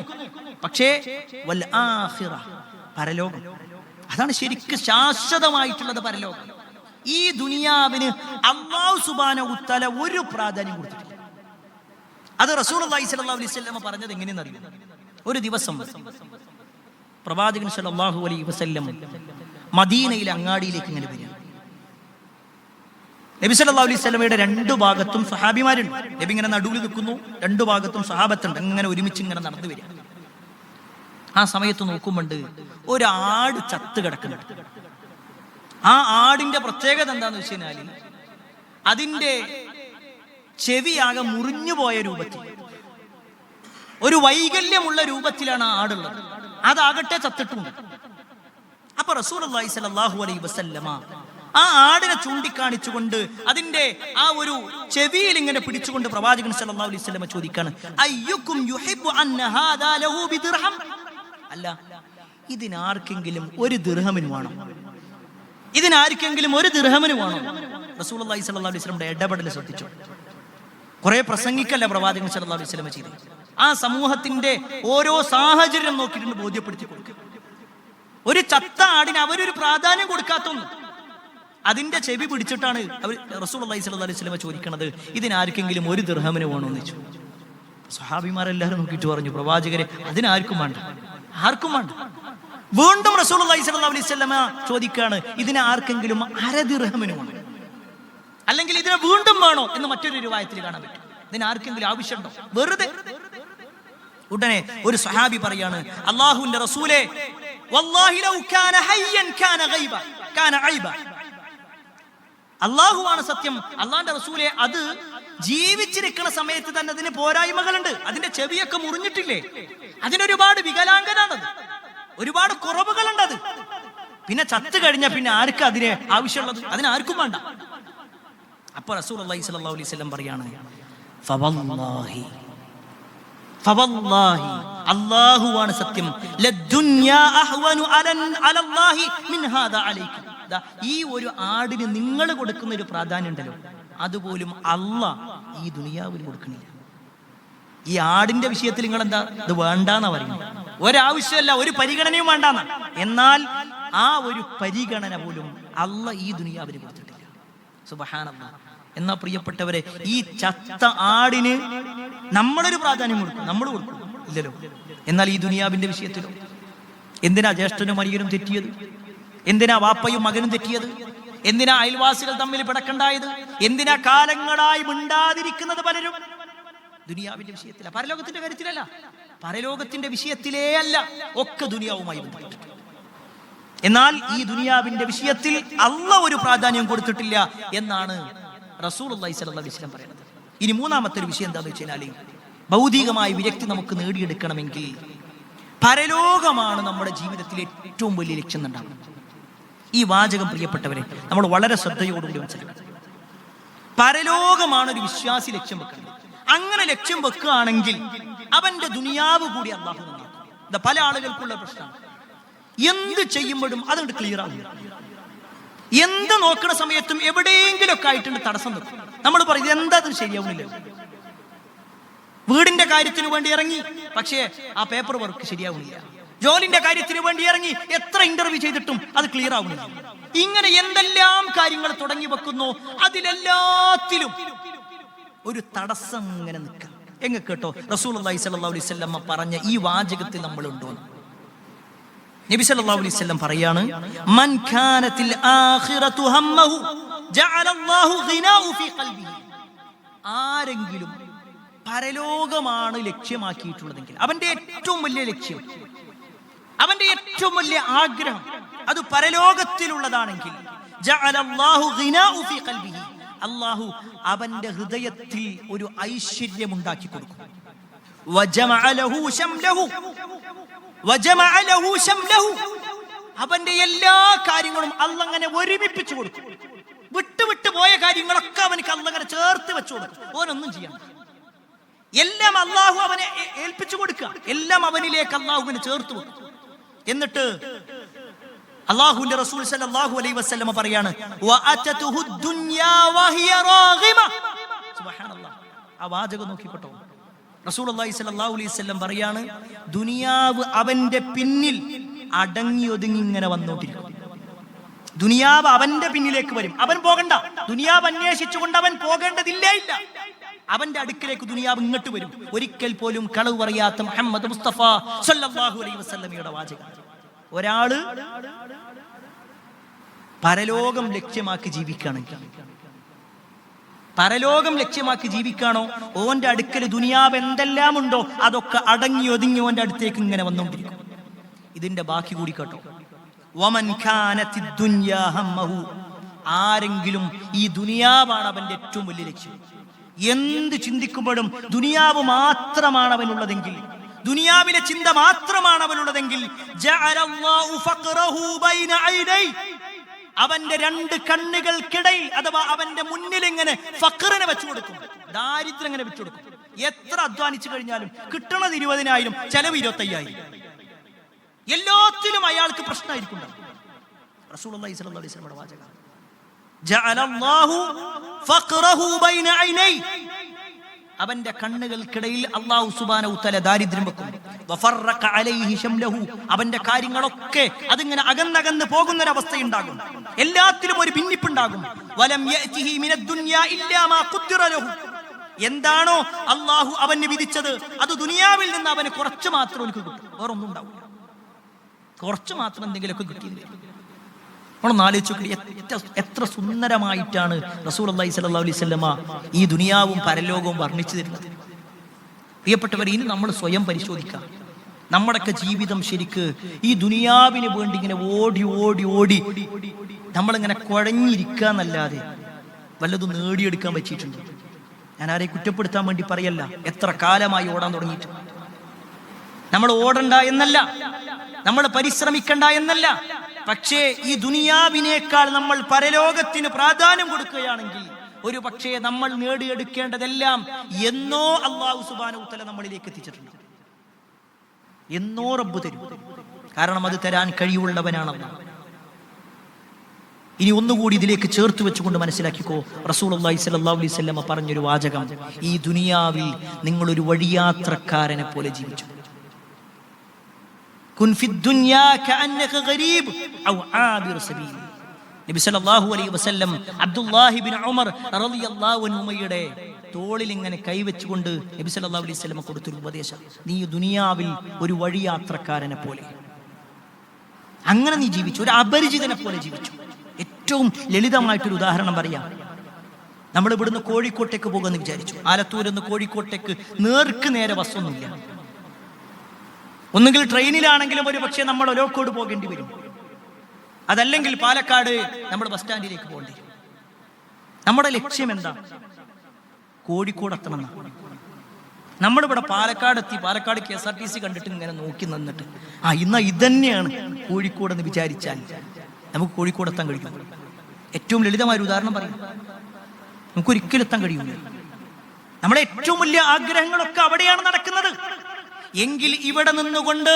പക്ഷേ വൽ ആഖിറ, പരലോകം, അതാണ് ശരിക്കും ശാശ്വതമായിട്ടുള്ളത്, പരലോകം. ഈ ദുനിയാവിന് അല്ലാഹു സുബ്ഹാനഹു വ തആല ഒരു പ്രാധാന്യം കൊടുത്തിട്ടില്ല. അത് റസൂലുള്ളാഹി സ്വല്ലല്ലാഹു അലൈഹി വസല്ലം പറഞ്ഞത് എങ്ങനെയെന്ന് അറിയാം? ഒരു ദിവസം പ്രവാചകൻ സല്ലല്ലാഹു അലൈഹി വസല്ലം മദീനയിലെ അങ്ങാടിയിലേക്ക് ഇങ്ങനെ വരിക. നബി സല്ലല്ലാഹു അലൈഹി വസല്ലമയുടെ രണ്ടു ഭാഗത്തും സഹാബിമാരുണ്ട്. നബി ഇങ്ങനെ നടുവിൽ നിൽക്കുന്നു, രണ്ടു ഭാഗത്തും സഹാബത്തുണ്ട്. ഇങ്ങനെ ഒരുമിച്ച് ഇങ്ങനെ നടന്നു വരിക. ആ സമയത്ത് നോക്കുമ്പോണ്ട് ഒരാട് ചത്ത് കിടക്കുന്നുണ്ട്. ആ ആടിന്റെ പ്രത്യേകത എന്താന്ന് വെച്ച് കഴിഞ്ഞാൽ, അതിന്റെ ചെവിയാകെ മുറിഞ്ഞു പോയ രൂപത്തിൽ, ഒരു വൈകല്യമുള്ള രൂപത്തിലാണ് ആ ആടുള്ളത്. അതാകട്ടെ ചത്തിട്ടുണ്ട്. അപ്പൊ റസൂലുള്ളാഹി സ്വല്ലല്ലാഹു അലൈഹി വസല്ലമ ആ ആടിനെ ചൂണ്ടിക്കാണിച്ചുകൊണ്ട് അതിന്റെ ആ ഒരു ചെവിയിൽ ഇങ്ങനെ പിടിച്ചുകൊണ്ട് പ്രവാചകൻ സല്ലല്ലാഹു അലൈഹി വസല്ലമ ചോദിക്കാണ്, അയ്യുക്കും യുഹിബ്ബു അന്ന ഹാദാ ലഹു ബിദിർഹം. അല്ല, ഇതിനാർക്കെങ്കിലും ഒരു ദിർഹമിന് വേണം? ഇതിനാർക്കെങ്കിലും ഒരു ദിർഹമിന് വേണം? റസൂലുള്ളാഹി സ്വല്ലല്ലാഹു അലൈഹി വസല്ലമയുടെ ഇടപെടൽ ശ്രദ്ധിച്ചു. കുറെ പ്രസംഗിക്കല്ല പ്രവാചകൻ സല്ലല്ലാഹു അലൈഹി വസല്ലമ ചെയ്തത്. ആ സമൂഹത്തിന്റെ ഓരോ സാഹചര്യം നോക്കിയിട്ടുണ്ട് ബോധ്യപ്പെടുത്തി കൊടുക്കുക. ഒരു ചത്ത ആടിന് അവരൊരു പ്രാധാന്യം കൊടുക്കാത്തൊന്നും, അതിന്റെ ചെവി പിടിച്ചിട്ടാണ് അവർ റസൂലുള്ളാഹി സ്വല്ലല്ലാഹു അലൈഹി വസല്ലമ ചോദിക്കുന്നത്, ഇതിനാർക്കെങ്കിലും ഒരു ദിർഹമിന് വേണമെന്ന് ചോദിച്ചു. സ്വഹാബിമാരെല്ലാവരും നോക്കിയിട്ട് പറഞ്ഞു, പ്രവാചകരെ അതിനാർക്കും വേണ്ട, ആർക്കും വേണ്ട. വീണ്ടും റസൂലുള്ളാഹി സ്വല്ലല്ലാഹു അലൈഹി വസല്ലമ ചോദിക്കുകയാണ്, ഇതിന് ആർക്കെങ്കിലും അര ദിർഹമിന് വേണം, അല്ലെങ്കിൽ ഇതിനെ വീണ്ടും വേണോ എന്ന് മറ്റൊരു റിവായത്തിൽ കാണാൻ പറ്റും. ഇതിന് ആർക്കെങ്കിലും ആവശ്യമുണ്ടോ? വെറുതെ. ഉടനെ ഒരു സ്വഹാബി പറയാണ്, അല്ലാഹുവിന്റെ റസൂലേ, വല്ലാഹി ലൗ കാന ഹയ്യൻ കാന ഗൈബ കാന ഐബ. അല്ലാഹുവാണ് സത്യം, അല്ലാഹുവിന്റെ റസൂലേ, അത് ജീവിച്ചിരിക്കുന്ന സമയത്ത് തന്നെ അതിന് പോരായ്മകളുണ്ട്. അതിന്റെ ചെവിയൊക്കെ മുറിഞ്ഞിട്ടില്ലേ, അതിനൊരുപാട് വികലാംഗനാണത്, ഒരുപാട് കുറവുകളുണ്ട് അത്. പിന്നെ ചത്തു കഴിഞ്ഞ പിന്നെ ആർക്കും അതിനെ ആവശ്യമുള്ളത്? അതിനാർക്കും വേണ്ട. അപ്പൊ റസൂലുള്ളാഹി സ്വല്ലല്ലാഹു അലൈഹി വസല്ലം പറയാണ്, ഫവല്ലാഹി ഫവല്ലാഹി, അല്ലാഹുവാണ് സത്യം, ലദ്ദുനിയ അഹ്വനു അലല്ലാഹി മിൻ ഹാദാ അലൈക്കും. ഈ ഒരു ആടിന് നിങ്ങൾ കൊടുക്കുന്ന ഒരു പ്രാധാന്യം ഉണ്ടല്ലോ, അതുപോലും അല്ലാഹ് ഈ ദുനിയാവിൽ കൊടുക്കണില്ല. ഈ ആടിന്റെ വിഷയത്തിൽ നിങ്ങൾ എന്താ ഇത് വേണ്ടാന്നാ പറയുന്നത്? ഒരാവശ്യമല്ല, ഒരു പരിഗണനയും വേണ്ടാന്ന. എന്നാൽ ആ ഒരു പരിഗണന പോലും അല്ലാഹ് ഈ ദുനിയാവിൽ കൊടുത്തിട്ടില്ല. സുബ്ഹാനല്ലാഹ്. എന്നാ പ്രിയപ്പെട്ടവരെ, ഈ ചത്ത ആടിന് നമ്മളൊരു പ്രാധാന്യം കൊടുക്കും, നമ്മൾ കൊടുക്കും ഇല്ലല്ലോ. എന്നാൽ ഈ ദുനിയാവിന്റെ വിഷയത്തിലോ? എന്തിനാ ജ്യേഷ്ഠനും അനിയനും തെറ്റിയത്? എന്തിനാ വാപ്പയും മകനും തെറ്റിയത്? എന്തിനാ അയൽവാസികൾ തമ്മിൽ പിടക്കണ്ടായത്? എന്തിനാ കാലങ്ങളായി മിണ്ടാതിരിക്കുന്നത് പലരും? ദുനിയാവിന്റെ വിഷയത്തില, പരലോകത്തിന്റെ കാര്യത്തിലല്ല, പരലോകത്തിന്റെ വിഷയത്തിലേ അല്ല, ഒക്കെ ദുനിയാവുമായി ബന്ധപ്പെട്ടിട്ട്. എന്നാൽ ഈ ദുനിയാവിന്റെ വിഷയത്തിൽ അല്ലാഹ് ഒരു പ്രാധാന്യം കൊടുത്തിട്ടില്ല എന്നാണ് റസൂലുള്ളാഹി സ്വല്ലല്ലാഹു അലൈഹി വസല്ലം പറയുന്നത്. ഇനി മൂന്നാമത്തെ ഒരു വിഷയം എന്താണെന്ന് വെച്ചാൽ, ഭൗതികമായ വിരക്തി നമുക്ക് നേടിയെടുക്കണമെങ്കിൽ പരലോകമാണ് നമ്മുടെ ജീവിതത്തിലെ ഏറ്റവും വലിയ ലക്ഷ്യം ഉണ്ടാകുന്നത്. ഈ വാചകം പ്രിയപ്പെട്ടവരെ നമ്മൾ വളരെ ശ്രദ്ധയോടുകൂടി മനസ്സിലാക്കണം. പരലോകമാണ് ഒരു വിശ്വാസി ലക്ഷ്യം വെക്കുന്നത്. അങ്ങനെ ലക്ഷ്യം വെക്കുകയാണെങ്കിൽ അവന്റെ ദുനിയാവ് കൂടി അല്ലാഹു നന്നാക്കും. ഇത് പല ആളുകൾക്കുള്ള പ്രശ്നമാണ്. എന്ത് ചെയ്യുമ്പോഴും അതുകൊണ്ട് ക്ലിയർ ആവും. എന്ത് നോക്കുന്ന സമയത്തും എവിടെയെങ്കിലും ഒക്കെ ആയിട്ടുണ്ട് തടസ്സം നിൽക്കും. നമ്മൾ പറയും എന്താ അത് ശരിയാവുന്നില്ല. വീടിന്റെ കാര്യത്തിന് വേണ്ടി ഇറങ്ങി, പക്ഷേ ആ പേപ്പർ വർക്ക് ശരിയാവുന്നില്ല. ജോലിന്റെ കാര്യത്തിന് വേണ്ടി ഇറങ്ങി, എത്ര ഇന്റർവ്യൂ ചെയ്തിട്ടും അത് ക്ലിയർ ആവുന്നില്ല. ഇങ്ങനെ എന്തെല്ലാം കാര്യങ്ങൾ തുടങ്ങി വെക്കുന്നു, അതിലെല്ലാത്തിലും ഒരു തടസ്സം ഇങ്ങനെ നിൽക്കാം. എങ്ങനെ കേട്ടോ റസൂലുള്ളാഹി സ്വല്ലല്ലാഹു അലൈഹി വസല്ലം പറഞ്ഞ ഈ വാചകത്തിൽ നമ്മൾ ഉണ്ടോ? നബി സല്ലല്ലാഹു അലൈഹി വസല്ലം പറയാണ്, മൻ കാനത്തിൽ ആഖിറതു ഹമ്മഹു ജഅലല്ലാഹു ഗിനാഉ ഫീ ഖൽബിഹി. ആരെങ്കിലും പരലോകമാണ് ലക്ഷ്യമാക്കിയിട്ടുള്ളതെങ്കിൽ, അവന്റെ ഏറ്റവും വലിയ ലക്ഷ്യം, അവന്റെ ഏറ്റവും വലിയ ആഗ്രഹം അത് പരലോകത്തിലുള്ളതാണെങ്കിൽ, ജഅലല്ലാഹു ഗിനാഉ ഫീ ഖൽബിഹി, അല്ലാഹു അവന്റെ ഹൃദയത്തിൽ ഒരു ഐശ്വര്യം ഉണ്ടാക്കി കൊടുക്കും. വജമഅ ലഹു ശംലഹു വജമഅ ലഹു ശംലഹു, അവന്റെ എല്ലാ കാര്യങ്ങളും അല്ലാഹു അങ്ങനെ ഒരുമിപ്പിച്ചു കൊടുക്കും. വിട്ടു പോയ കാര്യങ്ങളൊക്കെ അവനക്ക് അല്ലാഹു അങ്ങനെ ചേർത്ത് വെച്ചു കൊടുക്കും. ഓനൊന്നും ചെയ്യണം, എല്ലാം അല്ലാഹു അവനെ ഏൽപ്പിച്ചു കൊടുക്കുക. എല്ലാം അവനിലേക്ക് അല്ലാഹു അങ്ങനെ ചേർത്ത് വെക്കും. എന്നിട്ട് അല്ലാഹുവിന്റെ റസൂൽ സല്ലല്ലാഹു അലൈഹി വസല്ലം പറയാണ്, വഅതതുഹു ദുനിയാ വഹിയ റാഗിമ. സുബ്ഹാനല്ലാഹ്, ആ വാചകം നോക്കിക്കട്ടോ. റസൂലുള്ളാഹി സ്വല്ലല്ലാഹു അലൈഹി വസല്ലം പറയാണ്, ദുനിയാവ് അവന്റെ പിന്നിൽ അടങ്ങി ഒതുങ്ങി ഇങ്ങനെ വന്നോണ്ടിരിക്കും. ദുനിയാവ് അവന്റെ പിന്നിലേക്ക് വരും. അവൻ പോകണ്ട, ദുനിയാവ് അന്വേഷിച്ചുകൊണ്ട് അവൻ പോകേണ്ടതില്ലേ ഇല്ല. അവന്റെ അടുക്കിലേക്ക് ദുനിയാവ് ഇങ്ങോട്ട് വരും. ഒരിക്കൽ പോലും കളവ് പറയാത്ത മുഹമ്മദ് മുസ്തഫ സ്വല്ലല്ലാഹു അലൈഹി വസല്ലമയുടെ വാചകം. ഒരാള് പരലോകം ലക്ഷ്യമാക്കി ജീവിക്കുകയാണെങ്കിൽ, പരലോകം ലക്ഷ്യമാക്കി ജീവിക്കാണോ, ഓന്റെ അടുക്കൽ ദുനിയാവ് എന്തെല്ലാം ഉണ്ടോ അതൊക്കെ അടങ്ങി ഒതുങ്ങി ഓന്റെ അടുത്തേക്ക് ഇങ്ങനെ വന്നുകൊണ്ടിരിക്കും. ഇതിന്റെ ബാക്കി കൂടി കേട്ടോ. വമൻ കാനത്തി ദുനിയാ ഹമ്മഹു, ആരെങ്കിലും ഈ ദുനിയാവാണ് അവന്റെ ഏറ്റവും വലിയ ലക്ഷ്യം, എന്ത് ചിന്തിക്കുമ്പോഴും ദുനിയാവ് മാത്രമാണ് അവനുള്ളതെങ്കിൽ, ദുനിയാവിലെ ചിന്ത മാത്രമാണ് അവനുള്ളതെങ്കിൽ, ജഅലല്ലാഹു ഫഖറഹു ബൈന ഐനൈ, അവന്റെ രണ്ട് കണ്ണുകൾക്കിടയിൽ അഥവാ അവന്റെ മുന്നിൽ ഇങ്ങനെ ഫഖറിനെ വെച്ചു കൊടുക്കും, ദാരിദ്ര്യം ഇങ്ങനെ വെച്ചു കൊടുക്കും. എത്ര അധ്വാനിച്ചു കഴിഞ്ഞാലും കിട്ടണത് 20,000, ചെലവ് 25,000. എല്ലാത്തിലും അയാൾക്ക് പ്രശ്നമായിരിക്കും. റസൂലുള്ളാഹി സ്വല്ലല്ലാഹു അലൈഹി വസല്ലം വാചകം, ജഅലല്ലാഹു ഫഖറഹു ബൈന ഐനൈ, അവന്റെ കണ്ണുകൾക്കിടയിൽ അല്ലാഹു സുബ്ഹാനഹു വ തആല ദാരിദ്ര്യം വെക്കും. വഫറഖ അലൈഹി ശംലഹു, അവന്റെ കാര്യങ്ങളൊക്കെ അതിങ്ങനെ അകന്നകന്ന് പോകുന്നൊരവസ്ഥയുണ്ടാകും. എല്ലാത്തിലും ഒരു ഭിന്നിപ്പുണ്ടാകും. വലം യഅതിഹി മിനദ് ദുനിയാ ഇല്ലാ മാ ഖുദ്ദിറ ലഹു, എന്താണോ അല്ലാഹു അവന് വിധിച്ചത് അത് ദുനിയാവിൽ നിന്ന് അവന് കുറച്ച് മാത്രം എനിക്ക് കിട്ടും, വേറൊന്നും ഉണ്ടാവില്ല. കുറച്ച് മാത്രം എന്തെങ്കിലുമൊക്കെ കിട്ടിയില്ല. നമ്മളൊന്ന് ആലോചിച്ച് എത്ര സുന്ദരമായിട്ടാണ് റസൂലുള്ളാഹി സ്വല്ലല്ലാഹു അലൈഹി വസല്ലമ ഈ ദുനിയാവും പരലോകവും വർണ്ണിച്ചു തരുന്നത്. പ്രിയപ്പെട്ടവർ, ഇനി നമ്മൾ സ്വയം പരിശോധിക്കാം. നമ്മുടെയൊക്കെ ജീവിതം ശരിക്ക് ഈ ദുനിയാവിന് വേണ്ടി ഇങ്ങനെ ഓടി ഓടി ഓടി നമ്മളിങ്ങനെ കുഴഞ്ഞിരിക്കുക എന്നല്ലാതെ വല്ലതും നേടിയെടുക്കാൻ പറ്റിയിട്ടുണ്ട്? ഞാൻ ആരെയും കുറ്റപ്പെടുത്താൻ വേണ്ടി പറയല്ല. എത്ര കാലമായി ഓടാൻ തുടങ്ങിയിട്ട്. നമ്മൾ ഓടണ്ട എന്നല്ല, നമ്മൾ പരിശ്രമിക്കണ്ട എന്നല്ല. പക്ഷേ ഈ ദുനിയാവിനേക്കാൾ നമ്മൾ പരലോകത്തിന് പ്രാധാന്യം കൊടുക്കുകയാണെങ്കിൽ ഒരു പക്ഷേ നമ്മൾ നേടിയെടുക്കേണ്ടതെല്ലാം എന്നോ അല്ലാഹു സുബ്ഹാനഹു വ തആല നമ്മളിലേക്ക് എത്തിച്ചിട്ടുണ്ട്. എന്നോ റബ്ബ് തരും. കാരണം അത് തരാൻ കഴിവുള്ളവനാണ് അല്ലാഹ്. ഇനി ഒന്നുകൂടി ഇതിലേക്ക് ചേർത്ത് വെച്ചുകൊണ്ട് മനസ്സിലാക്കിക്കോ, റസൂലുള്ളാഹി സ്വല്ലല്ലാഹു അലൈഹി വസല്ലം പറഞ്ഞൊരു വാചകം, ഈ ദുനിയാവിൽ നിങ്ങളൊരു വഴിയാത്രക്കാരനെ പോലെ ജീവിച്ചു. കുൻ ഫി ദുനിയാ കഅന്നക ഗരീബ് ഔ ആബിർ സബീൽ. നബി സല്ലല്ലാഹു അലൈഹി വസല്ലം അബ്ദുല്ലാഹി ഇബ്നു ഉമർ റളിയല്ലാഹു അൻഹുമയുടെ തോളിൽ ഇങ്ങനെ കൈവച്ചുകൊണ്ട് നബി സല്ലല്ലാഹു അലൈഹി വസല്ലം കൊടുത്തൊരു ഉപദേശം, നീ ദുനിയാവിൽ ഒരു വഴിയാത്രക്കാരനെ പോലെ അങ്ങനെ നീ ജീവിച്ചു, ഒരു അപരിചിതനെ പോലെ ജീവിച്ചു. ഏറ്റവും ലളിതമായിട്ടൊരു ഉദാഹരണം പറയാം. നമ്മൾ ഇവിടുന്ന് കോഴിക്കോട്ടേക്ക് പോകുമെന്ന് വിചാരിച്ചു. ആലത്തൂരിൽ നിന്ന് കോഴിക്കോട്ടേക്ക് നേർക്ക് നേരെ ബസ്സൊന്നുമില്ല. ഒന്നുകിൽ ട്രെയിനിലാണെങ്കിലും ഒരു പക്ഷേ നമ്മൾ ഒലോക്കോട് പോകേണ്ടി വരും. അതല്ലെങ്കിൽ പാലക്കാട് നമ്മൾ ബസ് സ്റ്റാൻഡിലേക്ക് പോകേണ്ടി വരും. നമ്മുടെ ലക്ഷ്യം എന്താ? കോഴിക്കോട് എത്തണം. നമ്മളിവിടെ പാലക്കാട് എത്തി, പാലക്കാട് KSRTC കണ്ടിട്ട് ഇങ്ങനെ നോക്കി നിന്നിട്ട് ഇന്ന് ഇതന്നെയാണ് കോഴിക്കോട് എന്ന് വിചാരിച്ചാൽ നമുക്ക് കോഴിക്കോട് എത്താൻ കഴിയും. ഏറ്റവും ലളിതമായ ഒരു ഉദാഹരണം പറയും, നമുക്കൊരിക്കലും എത്താൻ കഴിയില്ല. നമ്മുടെ ഏറ്റവും വലിയ ആഗ്രഹങ്ങളൊക്കെ അവിടെയാണ് നടക്കുന്നത്. എങ്കിൽ ഇവിടെ നിന്നുകൊണ്ട്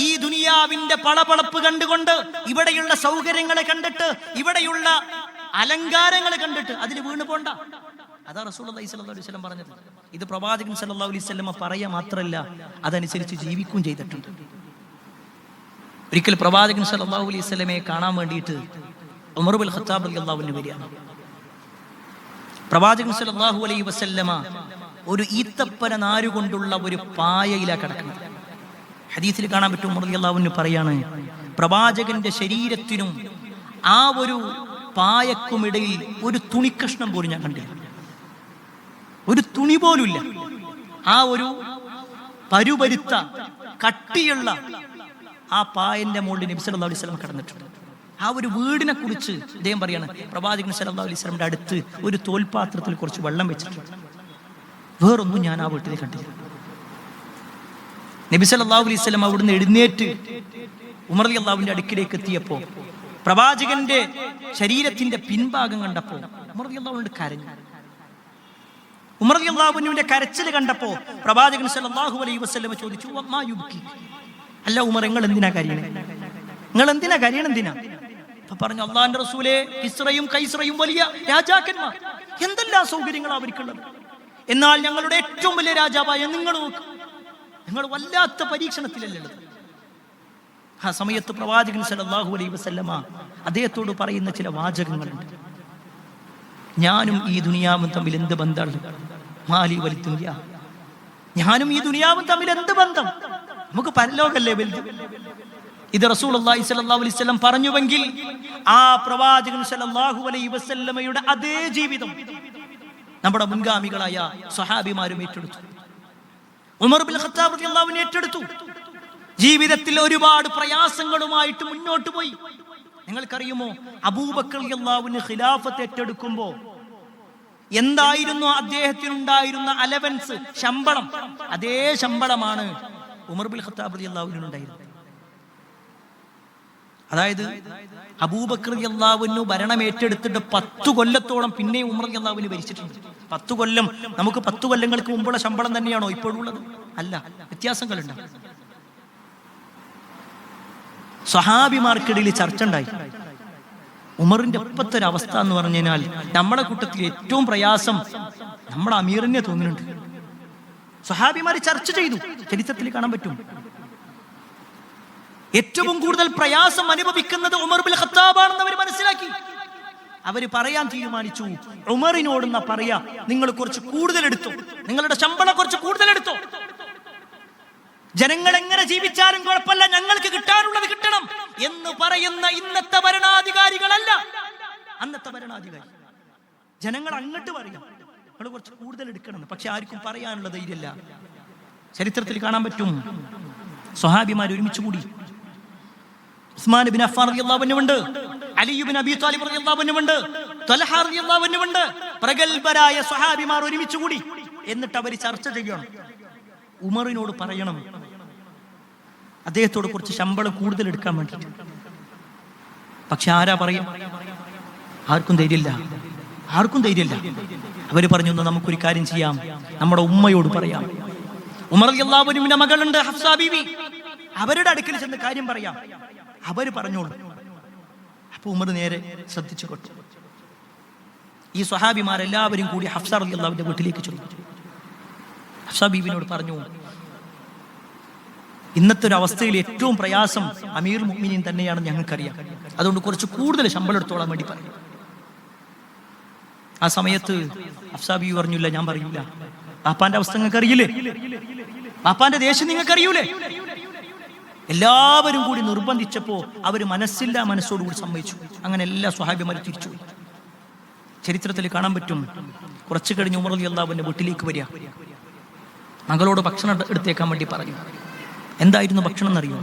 ഈ ദുനിയാവിന്റെ പളപളപ്പ് കണ്ടുകൊണ്ട്, ഇവിടെയുള്ള സൗകര്യങ്ങളെ കണ്ടിട്ട്, ഇവിടെയുള്ള അലങ്കാരങ്ങളെ കണ്ടിട്ട് അതിൽ വീണു പോണ്ട. അതാ റസൂലുള്ളാഹി സ്വല്ലല്ലാഹു അലൈഹി വസല്ലം പറഞ്ഞത്. ഇത് പ്രവാചകൻ സ്വല്ലല്ലാഹു അലൈഹി വസല്ലം പറയാ മാത്രമല്ല, അതനുസരിച്ച് ജീവിക്കുകയും ചെയ്തിട്ടുണ്ട്. ഒരിക്കൽ പ്രവാചകൻ സ്വല്ലല്ലാഹു അലൈഹി വസല്ലമയെ കാണാൻ വേണ്ടിയിട്ട് ഉമർ ഇബ്നുൽ ഖത്താബ് റളിയല്ലാഹു അൻഹു വരികയാണ്. പ്രവാചകൻ സ്വല്ലല്ലാഹു അലൈഹി വസല്ലമ ഒരു ഈത്തപ്പന നാരുകൊണ്ടുള്ള ഒരു പായയിലാ കിടക്കുന്നത്. ഹദീസിൽ കാണാൻ പറ്റും, ഉമർ റളിയല്ലാഹു അൻഹു പറയാണ്, പ്രവാചകന്റെ ശരീരത്തിനും ആ ഒരു പായക്കുമിടയിൽ ഒരു തുണിക്കഷ്ണം പോലും ഞാൻ കണ്ടില്ല. ഒരു തുണി പോലുമില്ല. ആ ഒരു പരുപരുത്ത കട്ടിയുള്ള ആ പായന്റെ മുകളിൽ നബി സല്ലല്ലാഹു അലൈഹി വസല്ലം കിടന്നിട്ടുണ്ട്. ആ ഒരു വീടിനെ കുറിച്ച് അദ്ദേഹം പറയാണ്, പ്രവാചകൻ സല്ലല്ലാഹു അലൈഹി വസല്ലമയുടെ അടുത്ത് ഒരു തോൽപാത്രത്തിൽ കുറച്ച് വെള്ളം വെച്ചിട്ടുണ്ട്. വേറൊന്നും ഞാൻ ആ വീട്ടിൽ കണ്ടില്ല. നബി സല്ലല്ലാഹു അലൈഹി വസല്ലം അവിടുന്ന് എഴുന്നേറ്റ് ഉമർ റളിയല്ലാഹുവിന്റെ അടുക്കിലേക്ക് എത്തിയപ്പോ പ്രവാചകന്റെ ശരീരത്തിന്റെ പിൻഭാഗം കണ്ടപ്പോ ഉമർ റളിയല്ലാഹു കരഞ്ഞു. ഉമർ റളിയല്ലാഹുവിന്റെ കരച്ചിൽ കണ്ടപ്പോ പ്രവാചകൻ സല്ലല്ലാഹു അലൈഹി വസല്ലം ചോദിച്ചു, മാ യുബ്കി, അല്ല ഉമർ, നിങ്ങൾ എന്തിനാ കരയണേ? നിങ്ങൾ എന്തിനാ കരയണം? എന്തിനാ? അപ്പൊ പറഞ്ഞു, അള്ളാഹിന്റെ റസൂലേ, കിസ്റയും കൈസ്റയും വലിയ രാജാക്കന്മാർ, എന്തെല്ലാം സൗകര്യങ്ങൾ അവർക്കുള്ളത്. എന്നാൽ ഞങ്ങളുടെ ഏറ്റവും വലിയ രാജാവായ നിങ്ങൾ നോക്ക്, നിങ്ങൾ വല്ലാത്ത പരീക്ഷണത്തിലല്ലുള്ളത്. ആ സമയത്ത് പ്രവാചകൻ സല്ലല്ലാഹു അലൈഹി വസല്ലമ അദ്ദേഹത്തോട് പറയുന്ന ചില വാചകങ്ങളുണ്ട്. ഞാനും ഈ ദുനിയാവും തമ്മിൽ എന്ത് ബന്ധമാണ്? മാലി വലിത്തുനിയ, ഞാനും ഈ ദുനിയാവും തമ്മിൽ എന്ത് ബന്ധം? നമുക്ക് പരലോകല്ലേ വലുത്. ഇത് റസൂലുള്ളാഹി സ്വല്ലല്ലാഹു അലൈഹി വസല്ലം പറഞ്ഞുവെങ്കിൽ ആ പ്രവാചകൻ സല്ലല്ലാഹു അലൈഹി വസല്ലമയുടെ അതേ ജീവിതം നമ്മുടെ മുൻഗാമികളായ സ്വഹാബിമാരും ഏറ്റെടുത്തു. ഉമർ ഇബ്നുൽ ഖത്താബ് റളിയല്ലാഹു അൻഹു ഏറ്റെടുത്തു. ജീവിതത്തിൽ ഒരുപാട് പ്രയാസങ്ങളുമായിട്ട് മുന്നോട്ട് പോയി. നിങ്ങൾക്കറിയുമോ, അബൂബക്കർ റളിയല്ലാഹു അൻഹു ഖിലാഫത്ത് ഏറ്റെടുക്കുമ്പോ എന്തായിരുന്നു അദ്ദേഹത്തിനുണ്ടായിരുന്ന അലവൻസ്, ശമ്പളം? അതേ ശമ്പളമാണ് ഉമർ ഇബ്നുൽ ഖത്താബ് റളിയല്ലാഹു അൻഹു ഉണ്ടായിരുന്നത്. അതായത് അബൂബക്കർ റളിയല്ലാഹു അൻഹു ഭരണം ഏറ്റെടുത്തിട്ട് 10 കൊല്ലത്തോളം പിന്നെ ഉമർ റളിയല്ലാഹു അൻഹു ഭരിച്ചിട്ടുണ്ട്. 10 കൊല്ലം നമുക്ക് 10 കൊല്ലങ്ങൾക്ക് മുമ്പുള്ള ശമ്പളം തന്നെയാണോ ഇപ്പോഴുള്ളത്? അല്ല, വ്യത്യാസങ്ങളുണ്ട്. സ്വഹാബിമാർക്കിടയിൽ ചർച്ച ഉണ്ടായി. ഉമറിന്റെ ഒപ്പത്തെ ഒരു അവസ്ഥ എന്ന് പറഞ്ഞു കഴിഞ്ഞാൽ, നമ്മുടെ കൂട്ടത്തിൽ ഏറ്റവും പ്രയാസം നമ്മുടെ അമീറിനെ തോന്നുന്നുണ്ട്. സ്വഹാബിമാര് ചർച്ച ചെയ്തു, ചരിത്രത്തിൽ കാണാൻ പറ്റും. ഏറ്റവും കൂടുതൽ പ്രയാസം അനുഭവിക്കുന്നത് ഉമർ ഇബ്നുൽ ഖത്താബാണെന്ന് അവർ മനസ്സിലാക്കി. അവര് പറയാൻ തീരുമാനിച്ചു, ഉമറിനോടെന്നാ പറയാ, നിങ്ങൾ കുറച്ച് കൂടുതൽ എടുത്തോ, നിങ്ങളുടെ ശമ്പളം കുറച്ച് കൂടുതൽ എടുത്തോ, ജനങ്ങൾ എങ്ങനെ ജീവിച്ചാലും കുഴപ്പമില്ല, ഞങ്ങൾക്ക് കിട്ടാനുള്ളത് കിട്ടണം എന്ന് പറയുന്ന ഇന്നത്തെ ഭരണാധികാരികളല്ല അന്നത്തെ ഭരണാധികാരി. ജനങ്ങൾ അങ്ങോട്ട് പറയാം, നിങ്ങൾ കുറച്ച് കൂടുതൽ എടുക്കണം, പക്ഷെ ആർക്കും പറയാനുള്ള ധൈര്യമില്ല. ചരിത്രത്തിൽ കാണാൻ പറ്റും, സ്വഹാബിമാർ ഒരുമിച്ച് കൂടി. ഉസ്മാൻ ഇബ്നു അഫ്ഫാൻ റളിയല്ലാഹു അൻഹു ഉണ്ട്, അലി ഇബ്നു അബീ ത്വാലിബ് റളിയല്ലാഹു അൻഹു ഉണ്ട്, ത്വൽഹ റളിയല്ലാഹു അൻഹു ഉണ്ട്. പ്രഗൽഭരായ സ്വഹാബിമാർ ഒരുമിച്ച് കൂടി. എന്നിട്ട് അവർ ചർച്ച ചെയ്യണം, ഉമറിനോട് പറയണം അദ്ദേഹത്തോട് കുറച്ച് ശമ്പളം കൂടുതൽ എടുക്കാൻ വേണ്ടി. പക്ഷെ ആരാ പറയും? ആർക്കും ധൈര്യമില്ല, ആർക്കും ധൈര്യമില്ല. അവര് പറഞ്ഞു, നമുക്കൊരു കാര്യം ചെയ്യാം, നമ്മുടെ ഉമ്മയോട് പറയാം. ഉമർ റളിയല്ലാഹു അൻഹുവിന്റെ മകളുണ്ട് ഹഫ്സ ബീവി, അവരുടെ അടുക്കൽ ചെന്ന് കാര്യം പറയാം, അവര് പറഞ്ഞോളൂ. അപ്പൊ ഉമർ നേരെ ശ്രദ്ധിച്ചു കേട്ടു. ഈ സ്വഹാബിമാരെല്ലാവരും കൂടി ഹഫ്സ റളിയല്ലാഹുവിന്റെ വീട്ടിലേക്ക് ചെന്നു. ഹഫ്സ ബീവിനോട് പറഞ്ഞു, ഇന്നത്തെ ഒരു അവസ്ഥയിൽ ഏറ്റവും പ്രയാസം അമീർ മുഅ്മിനീൻ തന്നെയാണെന്ന് ഞങ്ങൾക്കറിയാം, അതുകൊണ്ട് കുറച്ച് കൂടുതൽ ശമ്പളം എടുത്തോളാൻ വേണ്ടി പറഞ്ഞു. ആ സമയത്ത് ഹഫ്സ ബീവി പറഞ്ഞില്ല, ഞാൻ പറയൂല. പാപ്പാന്റെ അവസ്ഥ നിങ്ങൾക്ക് അറിയില്ലേ, പാപ്പാന്റെ ദേഷ്യം നിങ്ങൾക്ക് അറിയൂലേ? എല്ലാവരും കൂടി നിർബന്ധിച്ചപ്പോ അവര് മനസ്സില്ലാ മനസ്സോടുകൂടി സമ്മതിച്ചു. അങ്ങനെ എല്ലാ സ്വഹാബിമാരും തിരിച്ചുപോയി. ചരിത്രത്തിൽ കാണാൻ പറ്റും, കുറച്ചു കഴിഞ്ഞ് ഉമർ റളിയല്ലാഹു അൻഹു വീട്ടിലേക്ക് വരിക. മകളോട് ഭക്ഷണം എടുത്തേക്കാൻ വേണ്ടി പറഞ്ഞു. എന്തായിരുന്നു ഭക്ഷണം എന്നറിയോ?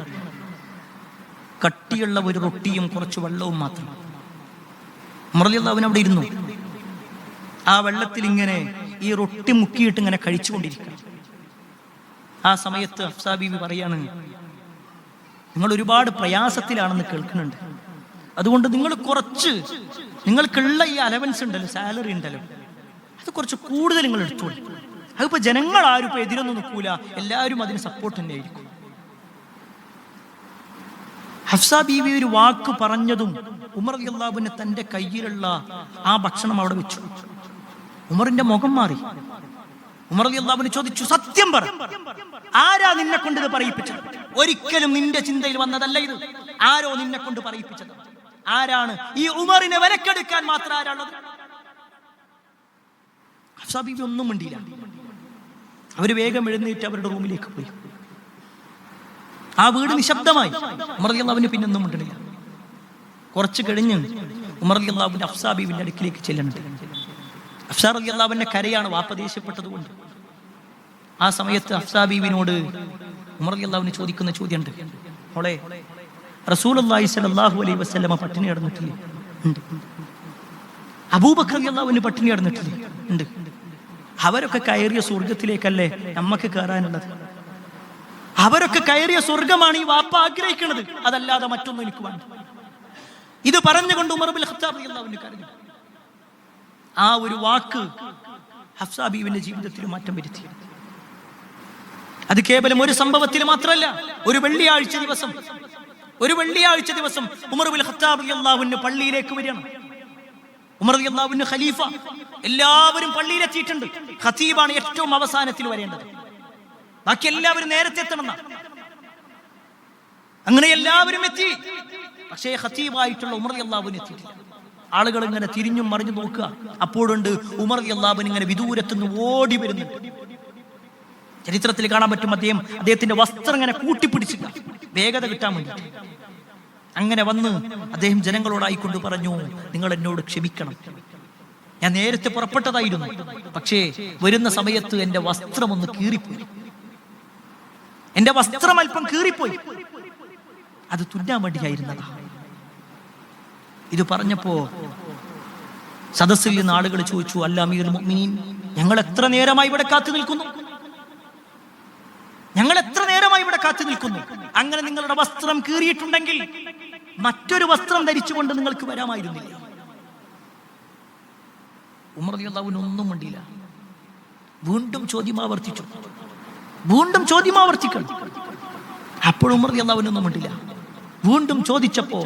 കട്ടിയുള്ള ഒരു റൊട്ടിയും കുറച്ച് വെള്ളവും മാത്രം. ഉമർ റളിയല്ലാഹു അൻഹു അവിടെ ഇരുന്നു. ആ വെള്ളത്തിൽ ഇങ്ങനെ ഈ റൊട്ടി മുക്കിയിട്ട് ഇങ്ങനെ കഴിച്ചുകൊണ്ടിരിക്കണം. ആ സമയത്ത് ഹഫ്സ ബീവി പറയാണ്, നിങ്ങൾ ഒരുപാട് പ്രയാസത്തിലാണെന്ന് കേൾക്കുന്നുണ്ട്, അതുകൊണ്ട് നിങ്ങൾ കുറച്ച് നിങ്ങൾക്കുള്ള ഈ അലവൻസ് ഉണ്ടല്ലോ, സാലറി ഉണ്ടല്ലോ, അത് കുറച്ച് കൂടുതൽ നിങ്ങൾ എടുത്തോളൂ. അതിപ്പോ ജനങ്ങൾ ആരും ഇപ്പൊ എതിരൊന്നും നിൽക്കൂല, എല്ലാവരും അതിന് സപ്പോർട്ട് തന്നെ ആയിരിക്കും. ഹഫ്സ ബീവി ഒരു വാക്ക് പറഞ്ഞതും ഉമർ റളിയല്ലാഹു അൻഹു തന്റെ കയ്യിലുള്ള ആ ഭക്ഷണം അവിടെ വെച്ചു. ഉമറിന്റെ മുഖം മാറി. ഉമർ റളിയല്ലാഹു അൻഹു ചോദിച്ചു, സത്യം പറ, ആരാ നിന്നെ കൊണ്ട് ഇത് പറയിപ്പിച്ചത്? ഒരിക്കലും നിന്റെ ചിന്തയിൽ വന്നതല്ല ഇത്. ആരോ നിന്നെ കൊണ്ട് പറയിപ്പിച്ചത്? ആരാണ്? ഈ ഉമറിനെ വിലക്കെടുക്കാൻ മാത്രം ആരാളുള്ളത്? ഹഫ്സ ബീവി ഒന്നും മിണ്ടിയില്ല. അവര് വേഗം എഴുന്നേറ്റ് അവരുടെ റൂമിലേക്ക് പോയി. ആ വീട് നിശബ്ദമായി. ഉമർ റളിയല്ലാഹു അൻഹു പിന്നെ ഒന്നും മിണ്ടണില്ല. കുറച്ച് കഴിഞ്ഞ് ഉമർ റളിയല്ലാഹു അൻഹു ഹഫ്സ ബീവിന്റെ അടുക്കിലേക്ക് ചെല്ലുന്നുണ്ട്. ഹഫ്സ റളിയല്ലാഹു അൻഹ കരയാണ്, വാപ്പ ദേഷ്യപ്പെട്ടത് കൊണ്ട്. ആ സമയത്ത് ഹഫ്സ ബീവിനോട് ഉമർ റളിയല്ലാഹു അൻഹു ചോദിക്കുന്ന ചോദ്യമുണ്ട്, മോളെ, റസൂലുള്ളാഹി സ്വല്ലല്ലാഹു അലൈഹി വസല്ലമ പട്ടിണി കിടന്നിട്ടില്ലേ? ഉണ്ട്. അബൂബക്കർ റളിയല്ലാഹു അൻഹു പട്ടിണി കിടന്നിട്ടില്ലേ? ഉണ്ട്. അവരൊക്കെ കയറിയ സ്വർഗത്തിലേക്കല്ലേ നമ്മക്ക് കയറാനുള്ളത്? അവരൊക്കെ കയറിയ സ്വർഗമാണ് ഈ വാപ്പ ആഗ്രഹിക്കുന്നത്, അതല്ലാതെ മറ്റൊന്നും എനിക്ക് വേണ്ട. ഇത് പറഞ്ഞുകൊണ്ട് ഉമർ ഇബ്നുൽ ഖത്താബ് റളിയല്ലാഹു അൻഹു കരഞ്ഞു. ആ ഒരു വാക്ക് ഹഫ്സ ബീവിന്റെ ജീവിതത്തിൽ മാറ്റം വരുത്തി. അത് കേവലം ഒരു സംഭവത്തിൽ മാത്രമല്ല, ഒരു വെള്ളിയാഴ്ച ദിവസം ഉമർ ഇബ്നുൽ ഖത്താബ് റളിയല്ലാഹു അൻഹു പള്ളിയിലേക്ക് വരികയാണ്. ഉമർ റളിയല്ലാഹു അൻഹു ഖലീഫ, എല്ലാവരും പള്ളിയിലെത്തിയിട്ടുണ്ട്. ഖതീബാണ് ഏറ്റവും അവസാനത്തിൽ വരേണ്ടത്, ബാക്കി എല്ലാവരും നേരത്തെ എത്തണം. അങ്ങനെ എല്ലാവരും എത്തി. പക്ഷേ ഖതീബായിട്ടുള്ള ഉമർ റളിയല്ലാഹു അൻഹു എത്തിയിട്ടില്ല. ആളുകൾ ഇങ്ങനെ തിരിഞ്ഞും മറിഞ്ഞു നോക്കുക. അപ്പോഴുണ്ട് ഉമർ റളിയല്ലാഹു അൻഹു ഇങ്ങനെ വിദൂരത്തുനിന്ന് ഓടി വരുന്നുണ്ട്. ചരിത്രത്തിൽ കാണാൻ പറ്റും, അദ്ദേഹത്തിന്റെ വസ്ത്രം ഇങ്ങനെ കൂട്ടിപ്പിടിച്ചില്ല, വേഗത കിട്ടാൻ വേണ്ടി. അങ്ങനെ വന്ന് അദ്ദേഹം ജനങ്ങളോടായിക്കൊണ്ട് പറഞ്ഞു, നിങ്ങൾ എന്നോട് ക്ഷമിക്കണം, ഞാൻ നേരത്തെ പുറപ്പെട്ടതായിരുന്നു, പക്ഷേ വരുന്ന സമയത്ത് എന്റെ വസ്ത്രം ഒന്ന് കീറിപ്പോയി, എന്റെ വസ്ത്രം അല്പം കീറിപ്പോയി, അത് തുന്നാൻ വേണ്ടിയായിരുന്നതാ. ഇത് പറഞ്ഞപ്പോ സദസ്സിൽ നിന്ന് ആളുകൾ ചോദിച്ചു, അല്ല അമീറുൽ മുഅ്മിനീൻ, ഞങ്ങൾ എത്ര നേരമായി ഇവിടെ കാത്തു നിൽക്കുന്നു, അങ്ങനെ നിങ്ങളുടെ വസ്ത്രം കീറിയിട്ടുണ്ടെങ്കിൽ മറ്റൊരു വസ്ത്രം ധരിച്ചുകൊണ്ട് നിങ്ങൾക്ക് വരാമായിരുന്നില്ല. ഉമർ റളിയല്ലാഹു അൻഹു ഒന്നും മിണ്ടിയില്ല. വീണ്ടും ചോദ്യം ആവർത്തിക്കണം. അപ്പോൾ ഉമർ റളിയല്ലാഹു അൻഹു ഒന്നും മിണ്ടില്ല. വീണ്ടും ചോദിച്ചപ്പോ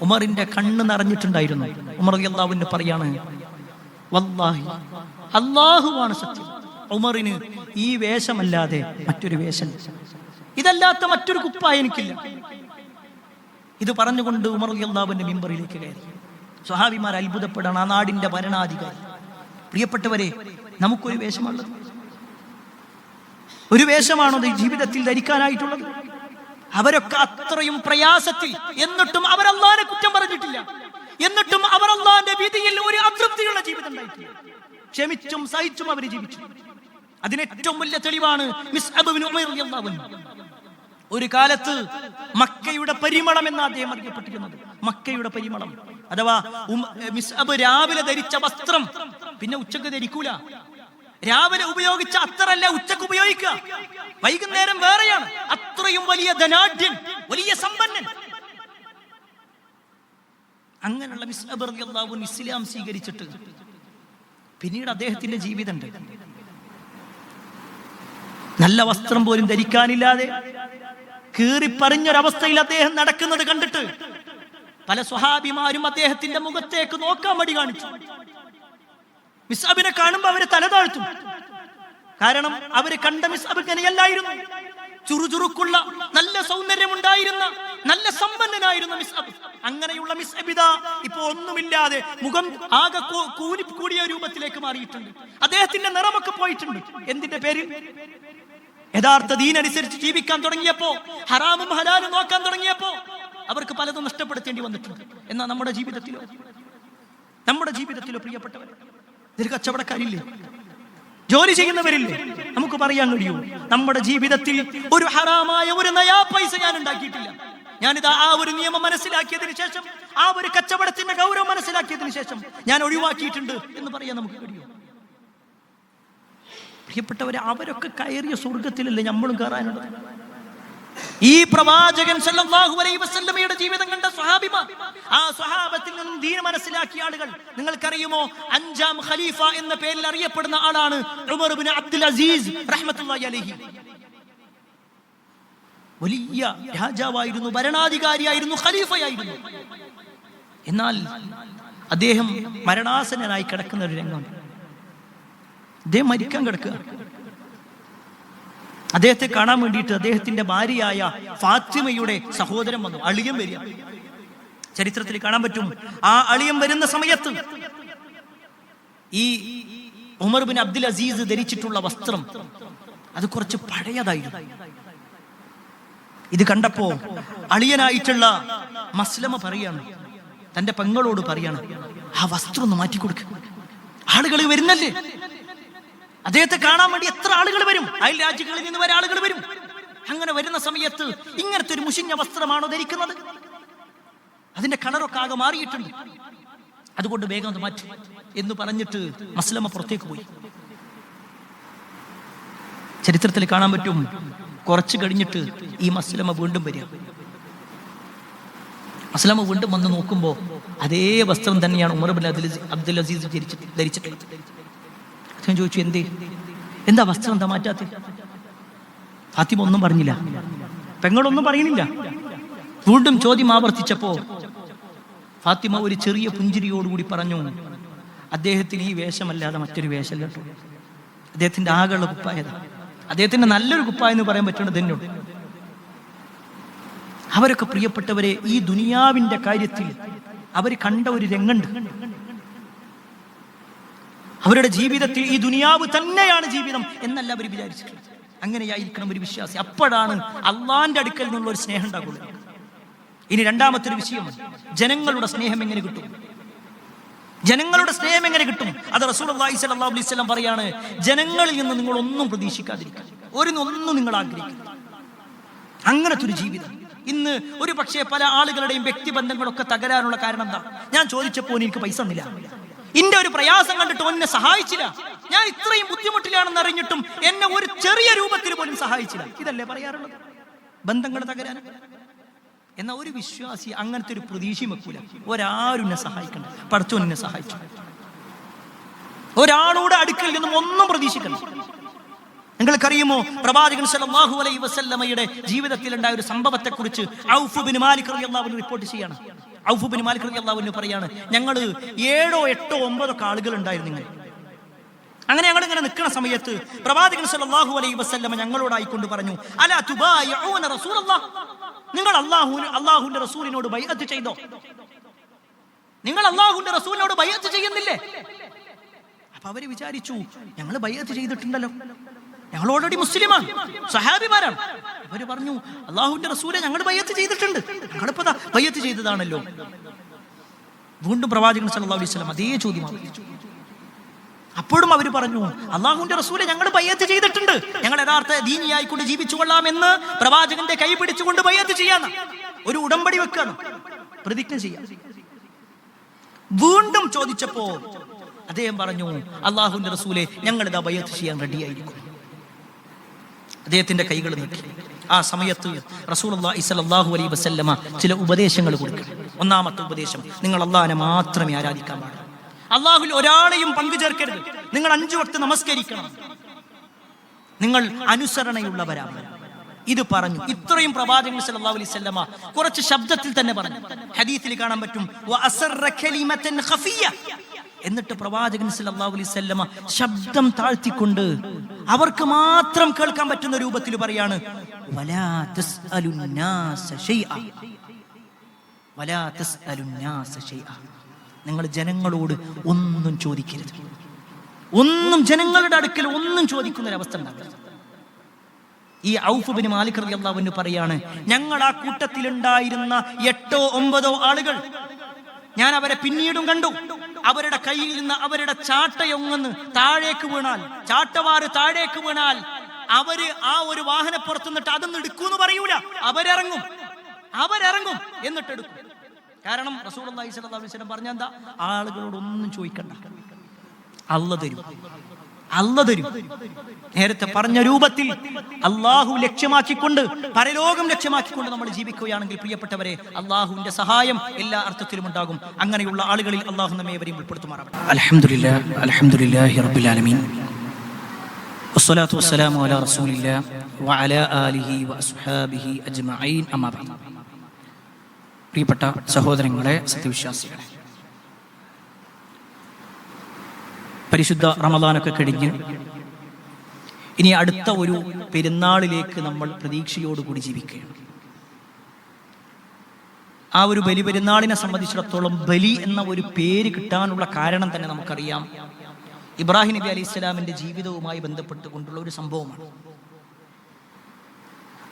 ഉമറിന്റെ കണ്ണ് നിറഞ്ഞിട്ടുണ്ടായിരുന്നു. ഉമർ റളിയല്ലാഹു അൻഹു പറയാണ്, വല്ലാഹി, അല്ലാഹുവാണ് സത്യം, ഉമറിന് ഈ വേഷമല്ലാതെ മറ്റൊരു വേഷം, ഇതല്ലാത്ത മറ്റൊരു കുപ്പായ എനിക്കില്ല. ഇത് പറഞ്ഞുകൊണ്ട് ഉമർ റളിയല്ലാഹു അൻഹു മിമ്പറിലേക്ക് കയറി. സ്വഹാബിമാർ അത്ഭുതപ്പെടാണ്, ആ നാടിന്റെ ഭരണാധികാരി. പ്രിയപ്പെട്ടവരെ, നമുക്കൊരു വേഷമുള്ളത്, ഒരു വേഷമാണോ ജീവിതത്തിൽ ധരിക്കാനായിട്ടുള്ളത്? അവരൊക്കെ അത്രയും പ്രയാസത്തിൽ, എന്നിട്ടും അവർ അല്ലാഹുവിനെ കുറ്റം പറഞ്ഞിട്ടില്ല, എന്നിട്ടും അവർ അല്ലാഹുവിന്റെ വിധിയിൽ ഒരു അതൃപ്തിയുള്ള ജീവിതം ഉണ്ടായിട്ടില്ല. ക്ഷമിച്ചും സഹിച്ചും അവർ ജീവിച്ചു. അതിന് ഏറ്റവും വലിയ തെളിവാണ് മിസ്അബ് ഇബ്നു ഉമൈർ റളിയല്ലാഹു അൻഹു. ഒരു കാലത്ത് മക്കയുടെ പരിമളം എന്ന് അദ്ദേഹം അറിയപ്പെട്ടിരുന്നത്. മക്കയുടെ പരിമളം അഥവാ മിസ്അബ് രാവിലെ ധരിച്ച വസ്ത്രം പിന്നെ ഉച്ചക്ക് ധരിക്കൂല. രാവിലെ ഉപയോഗിച്ച അത്രല്ല ഉച്ചക്ക് ഉപയോഗിക്കുക, വൈകുന്നേരം വേറെയാണ്. അത്രയും വലിയ ധനാഢ്യൻ, വലിയ സമ്പന്നൻ. അങ്ങനെയുള്ള മിസ്അബ് റളിയല്ലാഹു അൻഹു ഇസ്ലാം സ്വീകരിച്ചിട്ട് പിന്നീട് അദ്ദേഹത്തിന്റെ ജീവിതമുണ്ട്. നല്ല വസ്ത്രം പോലും ധരിക്കാനില്ലാതെ കീറിപ്പറിഞ്ഞൊരവസ്ഥയിൽ അദ്ദേഹം നടക്കുന്നത് കണ്ടിട്ട് പല സ്വഹാബിമാരും അദ്ദേഹത്തിന്റെ മുഖത്തേക്ക് നോക്കാൻ മടി കാണിച്ചു. മിസ്അബിനെ കാണുമ്പോ അവര് തല താഴ്ത്തും. കാരണം അവര് കണ്ട മിസ്അബ് ഇങ്ങനെയല്ലായിരുന്നു. ചുറുചുറുക്കുള്ള, നല്ല സൗന്ദര്യമുണ്ടായിരുന്ന, നല്ല സമ്പന്നനായിരുന്ന മിസ്അബ്. അങ്ങനെയുള്ള മിസ്അബിദ ഇപ്പൊ ഒന്നുമില്ലാതെ മുഖം ആകെ കൂടിയ രൂപത്തിലേക്ക് മാറിയിട്ടുണ്ട്. അദ്ദേഹത്തിന്റെ നിറമൊക്കെ പോയിട്ടുണ്ട്. എന്തിന്റെ പേരിൽ? യഥാർത്ഥ ദീനനുസരിച്ച് ജീവിക്കാൻ തുടങ്ങിയപ്പോ, ഹറാമും ഹലാലും നോക്കാൻ തുടങ്ങിയപ്പോ അവർക്ക് പലതും നഷ്ടപ്പെടുത്തേണ്ടി വന്നിട്ടുണ്ട്. എന്നാൽ നമ്മുടെ ജീവിതത്തിലോ പ്രിയപ്പെട്ടവർ, ഇതൊരു കച്ചവടക്കാരില്ലേ, ജോലി ചെയ്യുന്നവരില്ലേ? നമുക്ക് പറയാൻ കഴിയൂ, നമ്മുടെ ജീവിതത്തിൽ ഒരു ഹറാമായ ഒരു നയാ പൈസ ഞാൻ ഉണ്ടാക്കിയിട്ടില്ല. ഞാനിതാ ആ ഒരു നിയമം മനസ്സിലാക്കിയതിനു ശേഷം, ആ ഒരു കച്ചവടത്തിന്റെ ഗൗരവം മനസ്സിലാക്കിയതിനു ശേഷം ഞാൻ ഒഴിവാക്കിയിട്ടുണ്ട് എന്ന് പറയാൻ നമുക്ക് കഴിയും. പ്രിയപ്പെട്ടവരെ, അവരൊക്കെ കയറിയ സ്വർഗത്തിലല്ലേ നമ്മളും കയറാനുള്ളത്? ഈ പ്രവാചകൻ സല്ലല്ലാഹു അലൈഹി വസല്ലമയുടെ ജീവിതം കണ്ട സ്വഹാബിമാർ, ആ സ്വഹാബത്തിൽ നിന്നും ദീൻ മനസ്സിലാക്കിയ ആളുകൾ, നിങ്ങൾക്കറിയുമോ, 5-ാം ഖലീഫ എന്ന പേരിൽ അറിയപ്പെടുന്ന ആളാണ് ഉമർ ഇബ്നു അബ്ദുൽ അസീസ് റഹ്മത്തുള്ളാഹി അലൈഹി. വലിയ രാജാവായിരുന്നു, ഭരണാധികാരിയായിരുന്നു, ഖലീഫയായിരുന്നു. എന്നാൽ അദ്ദേഹം മരണാസന്നനായി കിടക്കുന്ന ഒരു രംഗമുണ്ട്. അദ്ദേഹം മരിക്കാൻ കിടക്കുക. അദ്ദേഹത്തെ കാണാൻ വേണ്ടിയിട്ട് അദ്ദേഹത്തിന്റെ ഭാര്യയായ ഫാത്തിമയുടെ സഹോദരൻ വന്നു, അളിയൻ വരിക. ചരിത്രത്തിൽ കാണാൻ പറ്റും. ആ അളിയൻ വരുന്ന സമയത്ത് ഈ ഉമർ ബിൻ അബ്ദുൽ അസീസ് ധരിച്ചിട്ടുള്ള വസ്ത്രം അത് കുറച്ച് പഴയതായിരുന്നു. ഇത് കണ്ടപ്പോ അളിയനായിട്ടുള്ള മസ്ലമ പറയാണ്, തന്റെ പെങ്ങളോട് പറയാണ്, ആ വസ്ത്രം ഒന്ന് മാറ്റിക്കൊടുക്ക, ആളുകൾ വരുന്നല്ലേ, അദ്ദേഹത്തെ കാണാൻ വേണ്ടി എത്ര ആളുകൾ വരും, അയൽ രാജ്യങ്ങളിൽ നിന്ന് വരെ ആളുകൾ വരും. അങ്ങനെ വരുന്ന സമയത്ത് ഇങ്ങനത്തെ ഒരു മുഷിഞ്ഞ വസ്ത്രമാണോ ധരിക്കുന്നത്? അതിന്റെ കളറൊക്കെ ആകെ മാറിയിട്ടുണ്ട്, അതുകൊണ്ട് വേഗം അത് മാറ്റി എന്ന് പറഞ്ഞിട്ട് മസ്ലമ പുറത്തേക്ക് പോയി. ചരിത്രത്തിൽ കാണാൻ പറ്റും, കുറച്ച് കഴിഞ്ഞിട്ട് ഈ മസ്ലമ വീണ്ടും വരിക. മസ്ലമ വീണ്ടും വന്ന് നോക്കുമ്പോൾ അതേ വസ്ത്രം തന്നെയാണ് ഉമർ ബിൻ അബ്ദുൽ അസീസ് ധരിച്ചിട്ടുള്ളത്. അദ്ദേഹം ചോദിച്ചു, എന്താ വസ്ത്രം എന്താ മാറ്റാത്ത? ഫാത്തിമ ഒന്നും പറഞ്ഞില്ല, പെങ്ങളൊന്നും പറയുന്നില്ല. വീണ്ടും ചോദ്യം ആവർത്തിച്ചപ്പോ ഫാത്തിമ ഒരു ചെറിയ പുഞ്ചിരിയോടുകൂടി പറഞ്ഞു, അദ്ദേഹത്തിന് ഈ വേഷമല്ലാതെ മറ്റൊരു വേഷമല്ല കേട്ടോ, അദ്ദേഹത്തിന്റെ ആകെയുള്ള കുപ്പായത, അദ്ദേഹത്തിന്റെ നല്ലൊരു കുപ്പായ എന്ന് പറയാൻ പറ്റുന്നത് എന്നോട്. അവരൊക്കെ പ്രിയപ്പെട്ടവരെ, ഈ ദുനിയാവിന്റെ കാര്യത്തിൽ അവർ കണ്ട ഒരു രംഗമുണ്ട്. അവരുടെ ജീവിതത്തിൽ ഈ ദുനിയാവ് തന്നെയാണ് ജീവിതം എന്നല്ല അവർ വിചാരിച്ചിട്ടുള്ളത്. അങ്ങനെയായിരിക്കണം ഒരു വിശ്വാസി. അപ്പോഴാണ് അള്ളാന്റെ അടുക്കൽ നിന്നുള്ള ഒരു സ്നേഹം ഉണ്ടാകുള്ളൂ. ഇനി രണ്ടാമത്തെ ഒരു വിഷയമാണ്, ജനങ്ങളുടെ സ്നേഹം എങ്ങനെ കിട്ടും? ജനങ്ങളുടെ സ്നേഹം എങ്ങനെ കിട്ടും? അത് റസൂലുള്ളാഹി സ്വല്ലല്ലാഹു അലൈഹി വസല്ലം പറയാണ്, ജനങ്ങളിൽ നിന്ന് നിങ്ങൾ ഒന്നും പ്രതീക്ഷിക്കാതിരിക്കുക, ഒന്നും നിങ്ങൾ ആഗ്രഹിക്കുക. അങ്ങനത്തെ ഒരു ജീവിതം. ഇന്ന് ഒരു പക്ഷേ പല ആളുകളുടെയും വ്യക്തിബന്ധങ്ങളൊക്കെ തകരാനുള്ള കാരണം എന്താ? ഞാൻ ചോദിച്ചപ്പോൾ എനിക്ക് പൈസ തന്നില്ല, എന്റെ ഒരു പ്രയാസം കണ്ടിട്ട് എന്നെ സഹായിച്ചില്ല, ഞാൻ ഇത്രയും ബുദ്ധിമുട്ടിലാണെന്ന് അറിഞ്ഞിട്ടും എന്നെ ഒരു ചെറിയ രൂപത്തിൽ പോലും സഹായിച്ചില്ല. ഇതല്ലേ പറയാറുള്ളത്, ബന്ധങ്ങൾ തകരാൻ. എന്നാൽ ഒരു വിശ്വാസി അങ്ങനത്തെ ഒരു പ്രതീക്ഷയും വെക്കൂല. ഒരാരും എന്നെ സഹായിക്കണ്ട, പടച്ചോൻ എന്നെ സഹായിച്ചു. ഒരാളോട് അടുക്കൽ നിന്നും ഒന്നും പ്രതീക്ഷിക്കണ്ട. നിങ്ങൾക്കറിയുമോ, പ്രവാചകൻ സല്ലല്ലാഹു അലൈഹി വസല്ലമയുടെ ജീവിതത്തിൽ ഉണ്ടായ ഒരു സംഭവത്തെ കുറിച്ച് ഔഫ് ബിൻ മാലിക് റളിയല്ലാഹു അൻഹു റിപ്പോർട്ട് ചെയ്യാണ്. ഔഫ് ബിൻ മാലിക് റളിയല്ലാഹു അൻഹു പറയാണ്, ഞങ്ങൾ 7, 8, 9 ആളുകൾ ഉണ്ടായിരുന്നു. അങ്ങനെ ഞങ്ങൾ ഇങ്ങനെ നിൽക്കുന്ന സമയത്ത് പ്രവാചകൻ സല്ലല്ലാഹു അലൈഹി വസല്ലമ ഞങ്ങളോടായിക്കൊണ്ട് പറഞ്ഞു, അലാ തുബായിഊന റസൂലല്ലാഹ്, നിങ്ങൾ അല്ലാഹുവിന്റെ റസൂലിനോട് ബൈഅത്ത് ചെയ്തോ? നിങ്ങൾ അല്ലാഹുവിന്റെ റസൂലിനോട് ബൈഅത്ത് ചെയ്യുന്നില്ലേ? അപ്പൊ അവര് വിചാരിച്ചു, ഞങ്ങൾ ബൈഅത്ത് ചെയ്തിട്ടുണ്ടല്ലോ, ഞങ്ങൾ ഓൾറെഡി മുസ്ലിമാണ്, സഹാബിമാരാണ്. അവര് പറഞ്ഞു, അല്ലാഹുവിന്റെ റസൂലെ ഞങ്ങൾ ബൈഅത്ത് ചെയ്തിട്ടുണ്ട്, ഞങ്ങളിപ്പോ ബൈഅത്ത് ചെയ്തതാണല്ലോ. വീണ്ടും പ്രവാചകൻ സല്ലല്ലാഹു അലൈഹി വസല്ലം അതേ ചോദ്യം ആവർത്തിച്ചു. അപ്പോഴും അവർ പറഞ്ഞു, അല്ലാഹുവിന്റെ റസൂലെ ഞങ്ങൾ ബൈഅത്ത് ചെയ്തിട്ടുണ്ട്, ഞങ്ങൾ യഥാർത്ഥ ദീനിയായിക്കൊണ്ട് ജീവിച്ചു കൊള്ളാമെന്ന് പ്രവാചകന്റെ കൈ പിടിച്ചുകൊണ്ട് ബൈഅത്ത് ചെയ്യാന്ന്, ഒരു ഉടമ്പടി വെക്കാന്ന്, പ്രതിജ്ഞ ചെയ്യാം. വീണ്ടും ചോദിച്ചപ്പോ അദ്ദേഹം പറഞ്ഞു, അല്ലാഹുവിന്റെ റസൂലെ ഞങ്ങൾ ഇതാ ബൈഅത്ത് ചെയ്യാൻ റെഡിയായിരിക്കും. അദ്ദേഹത്തിന്റെ കൈകൾ നീട്ടി. ആ സമയത്ത് റസൂലുള്ളാഹി സ്വല്ലല്ലാഹു അലൈഹി വസല്ലമ ചില ഉപദേശങ്ങൾ കൊടുക്കും. ഒന്നാമത്തെ ഉപദേശം, നിങ്ങൾ അല്ലാഹുവിനെ മാത്രമേ ആരാധിക്കാൻ പാടുള്ളൂ, അല്ലാഹുവിൽ ഒരാളെയും പങ്കു ചേർക്കരുത്, നിങ്ങൾ 5 വക്ത് നമസ്കരിക്കണം, നിങ്ങൾ അനുസരണയുള്ളവരാണ്. ഇത് പറഞ്ഞു. ഇത്രയും പ്രവാചകൻ സല്ലല്ലാഹു അലൈഹി വസല്ലമ കുറച്ച് ശബ്ദത്തിൽ തന്നെ പറഞ്ഞു. ഹദീസിൽ കാണാൻ പറ്റും, വഅസറ കലിമതൻ ഖഫിയ. എന്നിട്ട് പ്രവാചകൻ സല്ലല്ലാഹു അലൈഹി വസല്ലമ ശബ്ദം താഴ്ത്തിക്കൊണ്ട് അവർക്ക് മാത്രം കേൾക്കാൻ പറ്റുന്ന രൂപത്തിൽ പറയാണ്, വലാ തസ്അലുന്നാസ ശൈഅ, വലാ തസ്അലുന്നാസ ശൈഅ. നിങ്ങൾ ജനങ്ങളോട് ഒന്നും ചോദിക്കരുത്, ഒന്നും ജനങ്ങളുടെ അടുക്കൽ ഒന്നും ചോദിക്കുന്ന ഒരവസ്ഥ ഉണ്ടാകരുത്. ഈ ഔഫ് ബിൻ മാലിക് റളിയല്ലാഹു അൻഹു പറയാണ്, ഞങ്ങൾ ആ കൂട്ടത്തിലുണ്ടായിരുന്ന 8, 9 ആളുകൾ, ഞാൻ അവരെ പിന്നീടും കണ്ടു. അവരുടെ കയ്യിൽ നിന്ന് അവരുടെ ചാട്ടയൊങ്ങന്ന് താഴേക്ക് വീണാൽ, ചാട്ടവാറ് താഴേക്ക് വീണാൽ അവര് ആ ഒരു വാഹനപ്പുറത്ത് നിന്നിട്ട് അതൊന്നും എടുക്കൂന്ന് പറയൂല, അവരെറങ്ങും എന്നിട്ട് എടുക്കും. കാരണം റസൂലുള്ളാഹി സ്വല്ലല്ലാഹു അലൈഹി വസല്ലം പറഞ്ഞ എന്താ? ആളുകളോട് ഒന്നും ചോദിക്കണ്ട, അല്ലാഹു തരും. അല്ലാഹു തരും. നേരത്തെ പറഞ്ഞ രൂപത്തിൽ അള്ളാഹു ലക്ഷ്യമാക്കിക്കൊണ്ട്, പരലോകം ലക്ഷ്യമാക്കിക്കൊണ്ട് നമ്മൾ ജീവിക്കുകയാണെങ്കിൽ പ്രിയപ്പെട്ടവരെ, അള്ളാഹുവിന്റെ സഹായം എല്ലാ അർത്ഥത്തിലും ഉണ്ടാകും. അങ്ങനെയുള്ള ആളുകളിൽ അള്ളാഹു നമ്മെ ഏവരെയും ഉൾപ്പെടുത്തുമാറാവട്ടെ. അൽഹംദുലില്ലാഹി റബ്ബിൽ ആലമീൻ, വസ്സലാത്തു വസ്സലാമു അലാ റസൂലില്ലാഹി വഅലാ ആലിഹി വഅസ്ഹാബിഹി അജ്മഈൻ. അമ്മാ ബഅദ്. പ്രിയപ്പെട്ട സഹോദരങ്ങളെ, സത്യവിശ്വാസികളെ, പരിശുദ്ധ റമദാനൊക്കെ കഴിഞ്ഞ് ഇനി അടുത്ത ഒരു പെരുന്നാളിലേക്ക് നമ്മൾ പ്രതീക്ഷയോടുകൂടി ജീവിക്കുകയാണ്. ആ ഒരു ബലി പെരുന്നാളിനെ സംബന്ധിച്ചിടത്തോളം ബലി എന്ന ഒരു പേര് കിട്ടാനുള്ള കാരണം തന്നെ നമുക്കറിയാം. ഇബ്രാഹിം നബി അലൈഹി സ്വലാമിന്റെ ജീവിതവുമായി ബന്ധപ്പെട്ടുകൊണ്ടുള്ള ഒരു സംഭവമാണ്.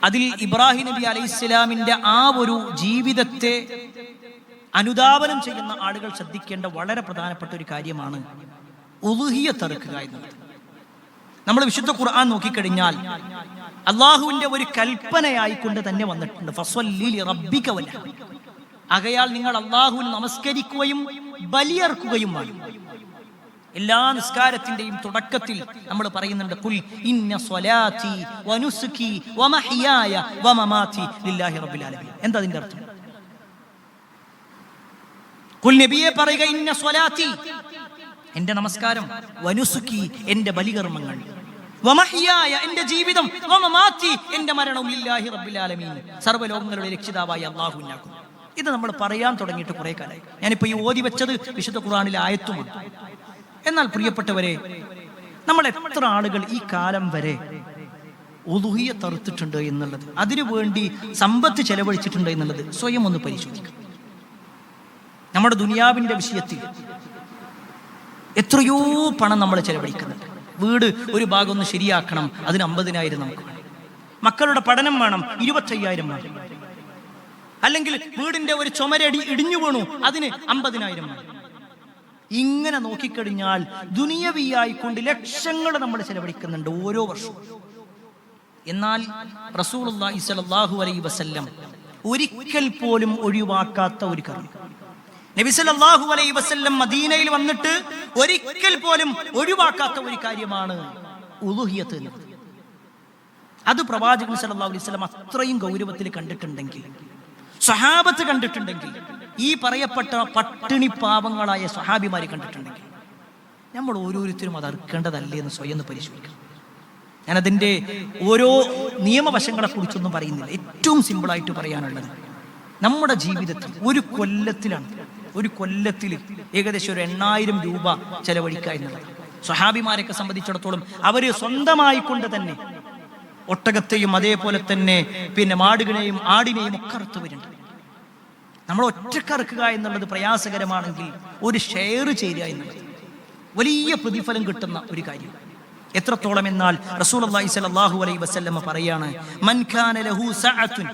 അതിൽ ഇബ്രാഹിം നബി അലൈഹി സ്വലാമിന്റെ ആ ഒരു ജീവിതത്തെ അനുധാവനം ചെയ്യുന്ന ആളുകൾ ശ്രദ്ധിക്കേണ്ട വളരെ പ്രധാനപ്പെട്ട ഒരു കാര്യമാണ് ഉളുഹിയ്യത്ത് അറുക്കുക എന്നുള്ളത്. നമ്മൾ വിശുദ്ധ ഖുർആൻ നോക്കിക്കഴിഞ്ഞാൽ അള്ളാഹുവിന്റെ ഒരു കൽപ്പനയായിക്കൊണ്ട് തന്നെ വന്നിട്ടുണ്ട്, ഫസ്വല്ലി ലിറബ്ബിക വൻഹർ. ആകയാൽ നിങ്ങൾ അള്ളാഹുവിന് നമസ്കരിക്കുകയും ബലിയർക്കുകയും വേണം. എല്ലാ നിസ്കാരത്തിന്റെയും തുടക്കത്തിൽ നമ്മൾ പറയുന്നുണ്ട്, ഖുൽ ഇന്ന സ്വലാത്തി വനുസുകി വമഹ്യായ വമമാതി ലില്ലാഹി റബ്ബിൽ ആലമീൻ. എന്താ അതിന്റെ അർത്ഥം? ഖുൽ നബിയെ പറയുക, ഇന്ന സ്വലാത്തി എന്റെ നമസ്കാരം, വനുസുകി എന്റെ ബലികർമ്മങ്ങൾ, വമഹ്യായ എന്റെ ജീവിതം, വമമാതി എന്റെ മരണവും ലില്ലാഹി റബ്ബിൽ ആലമീൻ, സർവ്വലോകങ്ങളുടെ രക്ഷിതാവായ അല്ലാഹുവിനാകുന്നു. ഇത് നമ്മൾ പറയാൻ തുടങ്ങിയിട്ട് കുറെ കാലമായി. ഞാനിപ്പോ ഈ ഓതി വെച്ചത് വിശുദ്ധ ഖുർആനിലെ ആയത്തുമാണ്. എന്നാൽ പ്രിയപ്പെട്ടവരെ, നമ്മൾ എത്ര ആളുകൾ ഈ കാലം വരെ ഉളുഹിയ്യത്ത് അറുത്തിട്ടുണ്ട് എന്നുള്ളത്, അതിനുവേണ്ടി സമ്പത്ത് ചെലവഴിച്ചിട്ടുണ്ട് എന്നുള്ളത് സ്വയം ഒന്ന് പരിശോധിക്കാം. നമ്മുടെ ദുനിയാവിന്റെ വിഷയത്തിൽ എത്രയോ പണം നമ്മൾ ചെലവഴിക്കുന്നുണ്ട്. വീട് ഒരു ഭാഗം ഒന്ന് ശരിയാക്കണം, അതിന് 50,000 നമുക്ക് വേണം. മക്കളുടെ പഠനം വേണം, 25,000 വേണം. അല്ലെങ്കിൽ വീടിന്റെ ഒരു ചുമരടി ഇടിഞ്ഞു വീണു, അതിന് 50,000 വേണം. ഇങ്ങനെ നോക്കിക്കഴിഞ്ഞാൽ ദുനിയവിയായിക്കൊണ്ട് ലക്ഷങ്ങൾ നമ്മൾ ചെലവഴിക്കുന്നുണ്ട് ഓരോ വർഷവും. എന്നാൽ റസൂലുള്ളാഹി സ്വല്ലല്ലാഹു അലൈഹി വസല്ലം ഒരിക്കൽ പോലും ഒഴിവാക്കാത്ത ഒരു കാര്യം, നബി സല്ലല്ലാഹു അലൈഹി വസല്ലം മദീനയിൽ വന്നിട്ട് ഒരിക്കൽ പോലും ഒഴിവാക്കാത്ത ഒരു കാര്യമാണ് ഉളുഹിയ്യത്ത് എന്നത്. അത് പ്രവാചകൻ സല്ലല്ലാഹു അലൈഹി വസല്ലം അത്രയും ഗൗരവത്തിൽ കണ്ടിട്ടുണ്ടെങ്കിൽ, സ്വഹാബത്ത് കണ്ടിട്ടുണ്ടെങ്കിൽ, ഈ പറയപ്പെട്ട പട്ടിണി പാവങ്ങളായ സ്വഹാബിമാരെ കണ്ടിട്ടുണ്ടെങ്കിൽ, നമ്മൾ ഓരോരുത്തരും അത് അറുക്കേണ്ടതല്ലേ എന്ന് സ്വയം ഒന്ന് പരിശോധിക്കണം. ഞാനതിൻ്റെ ഓരോ നിയമവശങ്ങളെ കുറിച്ചൊന്നും പറയുന്നില്ല. ഏറ്റവും സിമ്പിളായിട്ട് പറയാനുള്ളത്, നമ്മുടെ ജീവിതത്തിൽ ഒരു കൊല്ലത്തിൽ ഏകദേശം ഒരു 8,000 രൂപ ചെലവഴിക്കുക എന്നുള്ളത്. സ്വഹാബിമാരെയൊക്കെ സംബന്ധിച്ചിടത്തോളം അവർ സ്വന്തമായിക്കൊണ്ട് തന്നെ ഒട്ടകത്തെയും അതേപോലെ തന്നെ മാടുകളെയും ആടിനെയും ഒക്കെ അറുത്തവരുണ്ട്. നമ്മൾ ഒറ്റക്കറുക്കുക എന്നുള്ളത് പ്രയാസകരമാണെങ്കിൽ ഒരു ഷെയർ ചെയ്യുക എന്നുള്ളത് വലിയ പ്രതിഫലം കിട്ടുന്ന ഒരു കാര്യം. എത്രത്തോളം എന്നാൽ റസൂലുള്ളാഹി സ്വല്ലല്ലാഹു അലൈഹി വസല്ലം പറയാണ്, മൻ കാന ലഹു സഅത്തുൻ,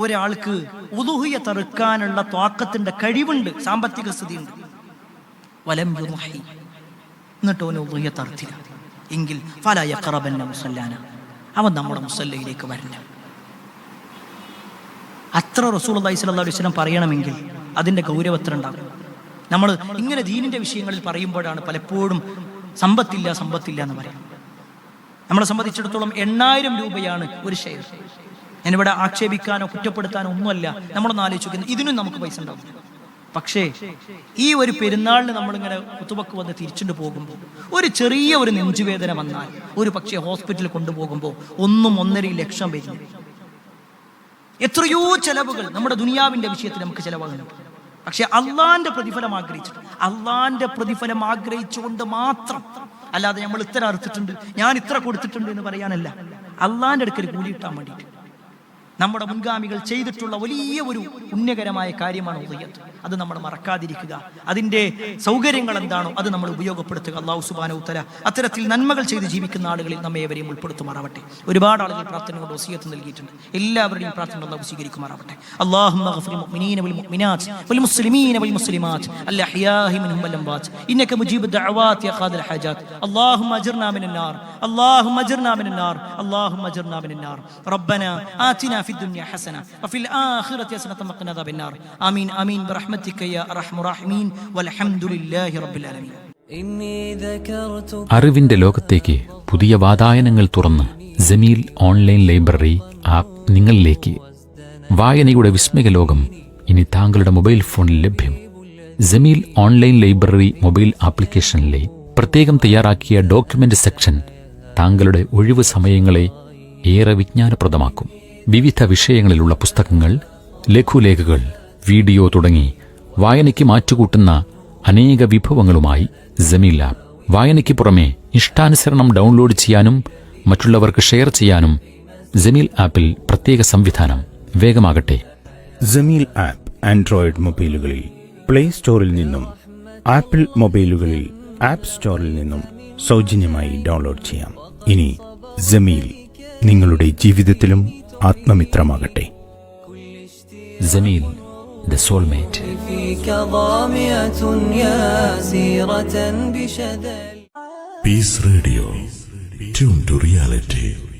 ഒരാൾക്ക് ഉളുഹിയ്യത്ത് അറുക്കാനുള്ള ത്വാഖത്തിന്റെ കഴിവുണ്ട്, സാമ്പത്തിക സ്ഥിതിയുണ്ട്, വലം യുദ്ഹി, എന്നിട്ട് അവന് ഉളുഹിയ്യത്ത് അറുത്തില്ല എങ്കിൽ ഫലാ യഖറബന്ന മുസല്ലാന, അവൻ നമ്മുടെ മുസല്ലയിലേക്ക് വരണ്ട. അത്ര റസൂലുള്ളാഹി സ്വല്ലല്ലാഹു അലൈഹി വസല്ലം പറയണമെങ്കിൽ അതിന്റെ ഗൗരവത്തിൽ ഉണ്ടാകും. നമ്മൾ ഇങ്ങനെ ദീനിന്റെ വിഷയങ്ങളിൽ പറയുമ്പോഴാണ് പലപ്പോഴും സമ്പത്തില്ല എന്ന് പറയാം. നമ്മളെ സംബന്ധിച്ചിടത്തോളം 8,000 രൂപയാണ് ഒരു ഷെയർ. ഞാനിവിടെ ആക്ഷേപിക്കാനോ കുറ്റപ്പെടുത്താനോ ഒന്നുമല്ല. നമ്മളൊന്ന് ആലോചിക്കുന്നത്, ഇതിനും നമുക്ക് പൈസ ഉണ്ടാവും. പക്ഷേ ഈ ഒരു പെരുന്നാളിന് നമ്മളിങ്ങനെ കുത്തുബക്ക് വന്ന് തിരിച്ചുകൊണ്ട് പോകുമ്പോൾ ഒരു ചെറിയ ഒരു നെഞ്ചുവേദന വന്നാൽ ഒരു പക്ഷേ ഹോസ്പിറ്റലിൽ കൊണ്ടുപോകുമ്പോൾ 1-1.5 ലക്ഷം വരും. എത്രയോ ചെലവുകൾ നമ്മുടെ ദുനിയാവിന്റെ വിഷയത്തിൽ നമുക്ക് ചെലവാകുന്നുണ്ട്. പക്ഷെ അള്ളാന്റെ പ്രതിഫലം ആഗ്രഹിച്ചുകൊണ്ട് മാത്രം, അല്ലാതെ നമ്മൾ ഇത്ര അറുത്തിട്ടുണ്ട്, ഞാൻ ഇത്ര കൊടുത്തിട്ടുണ്ട് എന്ന് പറയാനല്ല, അള്ളാന്റെ അടുക്കൽ കൂലി കിട്ടാൻ വേണ്ടിയിട്ട് നമ്മുടെ മുൻഗാമികൾ ചെയ്തിട്ടുള്ള വലിയ ഒരു പുണ്യകരമായ കാര്യമാണ് ഉളുഹിയ്യത്ത്. അത് നമ്മൾ മറക്കാതിരിക്കുക. അതിന്റെ സൗകര്യങ്ങൾ എന്താണോ അത് നമ്മൾ ഉപയോഗപ്പെടുത്തുക. അല്ലാഹു സുബ്ഹാനഹു വ തആല അത്തരത്തിൽ നന്മകൾ ചെയ്ത് ജീവിക്കുന്ന ആളുകളിൽ നമ്മെ ഏവരെയും ഉൾപ്പെടുത്തുമാറാവട്ടെ. ഒരുപാട് ആളുകൾ പ്രാർത്ഥന കൊണ്ട് വസിയത്ത് നൽകിയിട്ടുണ്ട്. എല്ലാവരുടെയും പ്രാർത്ഥന അല്ലാഹു സ്വീകരിക്കുമാറാവട്ടെ. അല്ലാഹുമ്മ ഗഫിർ മുഅ്മിനീന വൽ മുഅ്മിനാത്ത് വൽ മുസ്ലിമീന വൽ മുസ്ലിമാത്ത് അൽ അഹ്യാഇ മിൻഹും വൽ അംവാത്ത് ഇന്നക മുജീബു ദഅവാത് യാ ഖാദിൽ ഹാജാത്ത്. അല്ലാഹുമ്മ അജിർനാ മിനൻ നാർ, അല്ലാഹുമ്മ അജിർനാ മിനൻ നാർ, അല്ലാഹുമ്മ അജിർനാ മിനൻ നാർ. റബ്ബനാ ആതിനാ ഫിദ് ദുനിയ ഹസന വഫിൽ ആഖിറതി ഹസനത വഖിനാ അദാബൻ നാർ. ആമീൻ ആമീൻ ബിറഹ്മതിക യാ അർഹമർ റഹീമീൻ വൽഹംദുലില്ലാഹി റബ്ബിൽ ആലമീൻ. അറിവിന്റെ ലോകത്തേക്ക് പുതിയ വാതായനങ്ങൾ തുറന്ന് ജമീൽ ഓൺലൈൻ ലൈബ്രറി ആപ്പ് നിങ്ങളിലേക്ക്. വായനയുടെ വിസ്മയ ലോകം ഇനി താങ്കളുടെ മൊബൈൽ ഫോണിൽ ലഭ്യം. ജമീൽ ഓൺലൈൻ ലൈബ്രറി മൊബൈൽ ആപ്ലിക്കേഷനിലെ പ്രത്യേകം തയ്യാറാക്കിയ ഡോക്യുമെന്റ് സെക്ഷൻ താങ്കളുടെ ഒഴിവു സമയങ്ങളെ ഏറെ വിജ്ഞാനപ്രദമാക്കും. വിവിധ വിഷയങ്ങളിലുള്ള പുസ്തകങ്ങൾ, ലഘുലേഖകൾ, വീഡിയോ തുടങ്ങി വായനയ്ക്ക് മാറ്റുകൂട്ടുന്ന അനേക വിഭവങ്ങളുമായി ജമീൽ ആപ്പ്. വായനയ്ക്ക് പുറമെ ഇഷ്ടാനുസരണം ഡൗൺലോഡ് ചെയ്യാനും മറ്റുള്ളവർക്ക് ഷെയർ ചെയ്യാനും ജമീൽ ആപ്പിൽ പ്രത്യേക സംവിധാനം. വേഗമാകട്ടെ. ജമീൽ ആപ്പ് ആൻഡ്രോയിഡ് മൊബൈലുകളിൽ പ്ലേ സ്റ്റോറിൽ നിന്നും ആപ്പിൾ മൊബൈലുകളിൽ ആപ്പ് സ്റ്റോറിൽ നിന്നും സൗജന്യമായി ഡൗൺലോഡ് ചെയ്യാം. ഇനി ജമീൽ നിങ്ങളുടെ ജീവിതത്തിലും ആത്മമിത്രമാകട്ടെ. Jameel, the soulmate. Peace Radio, tuned to reality.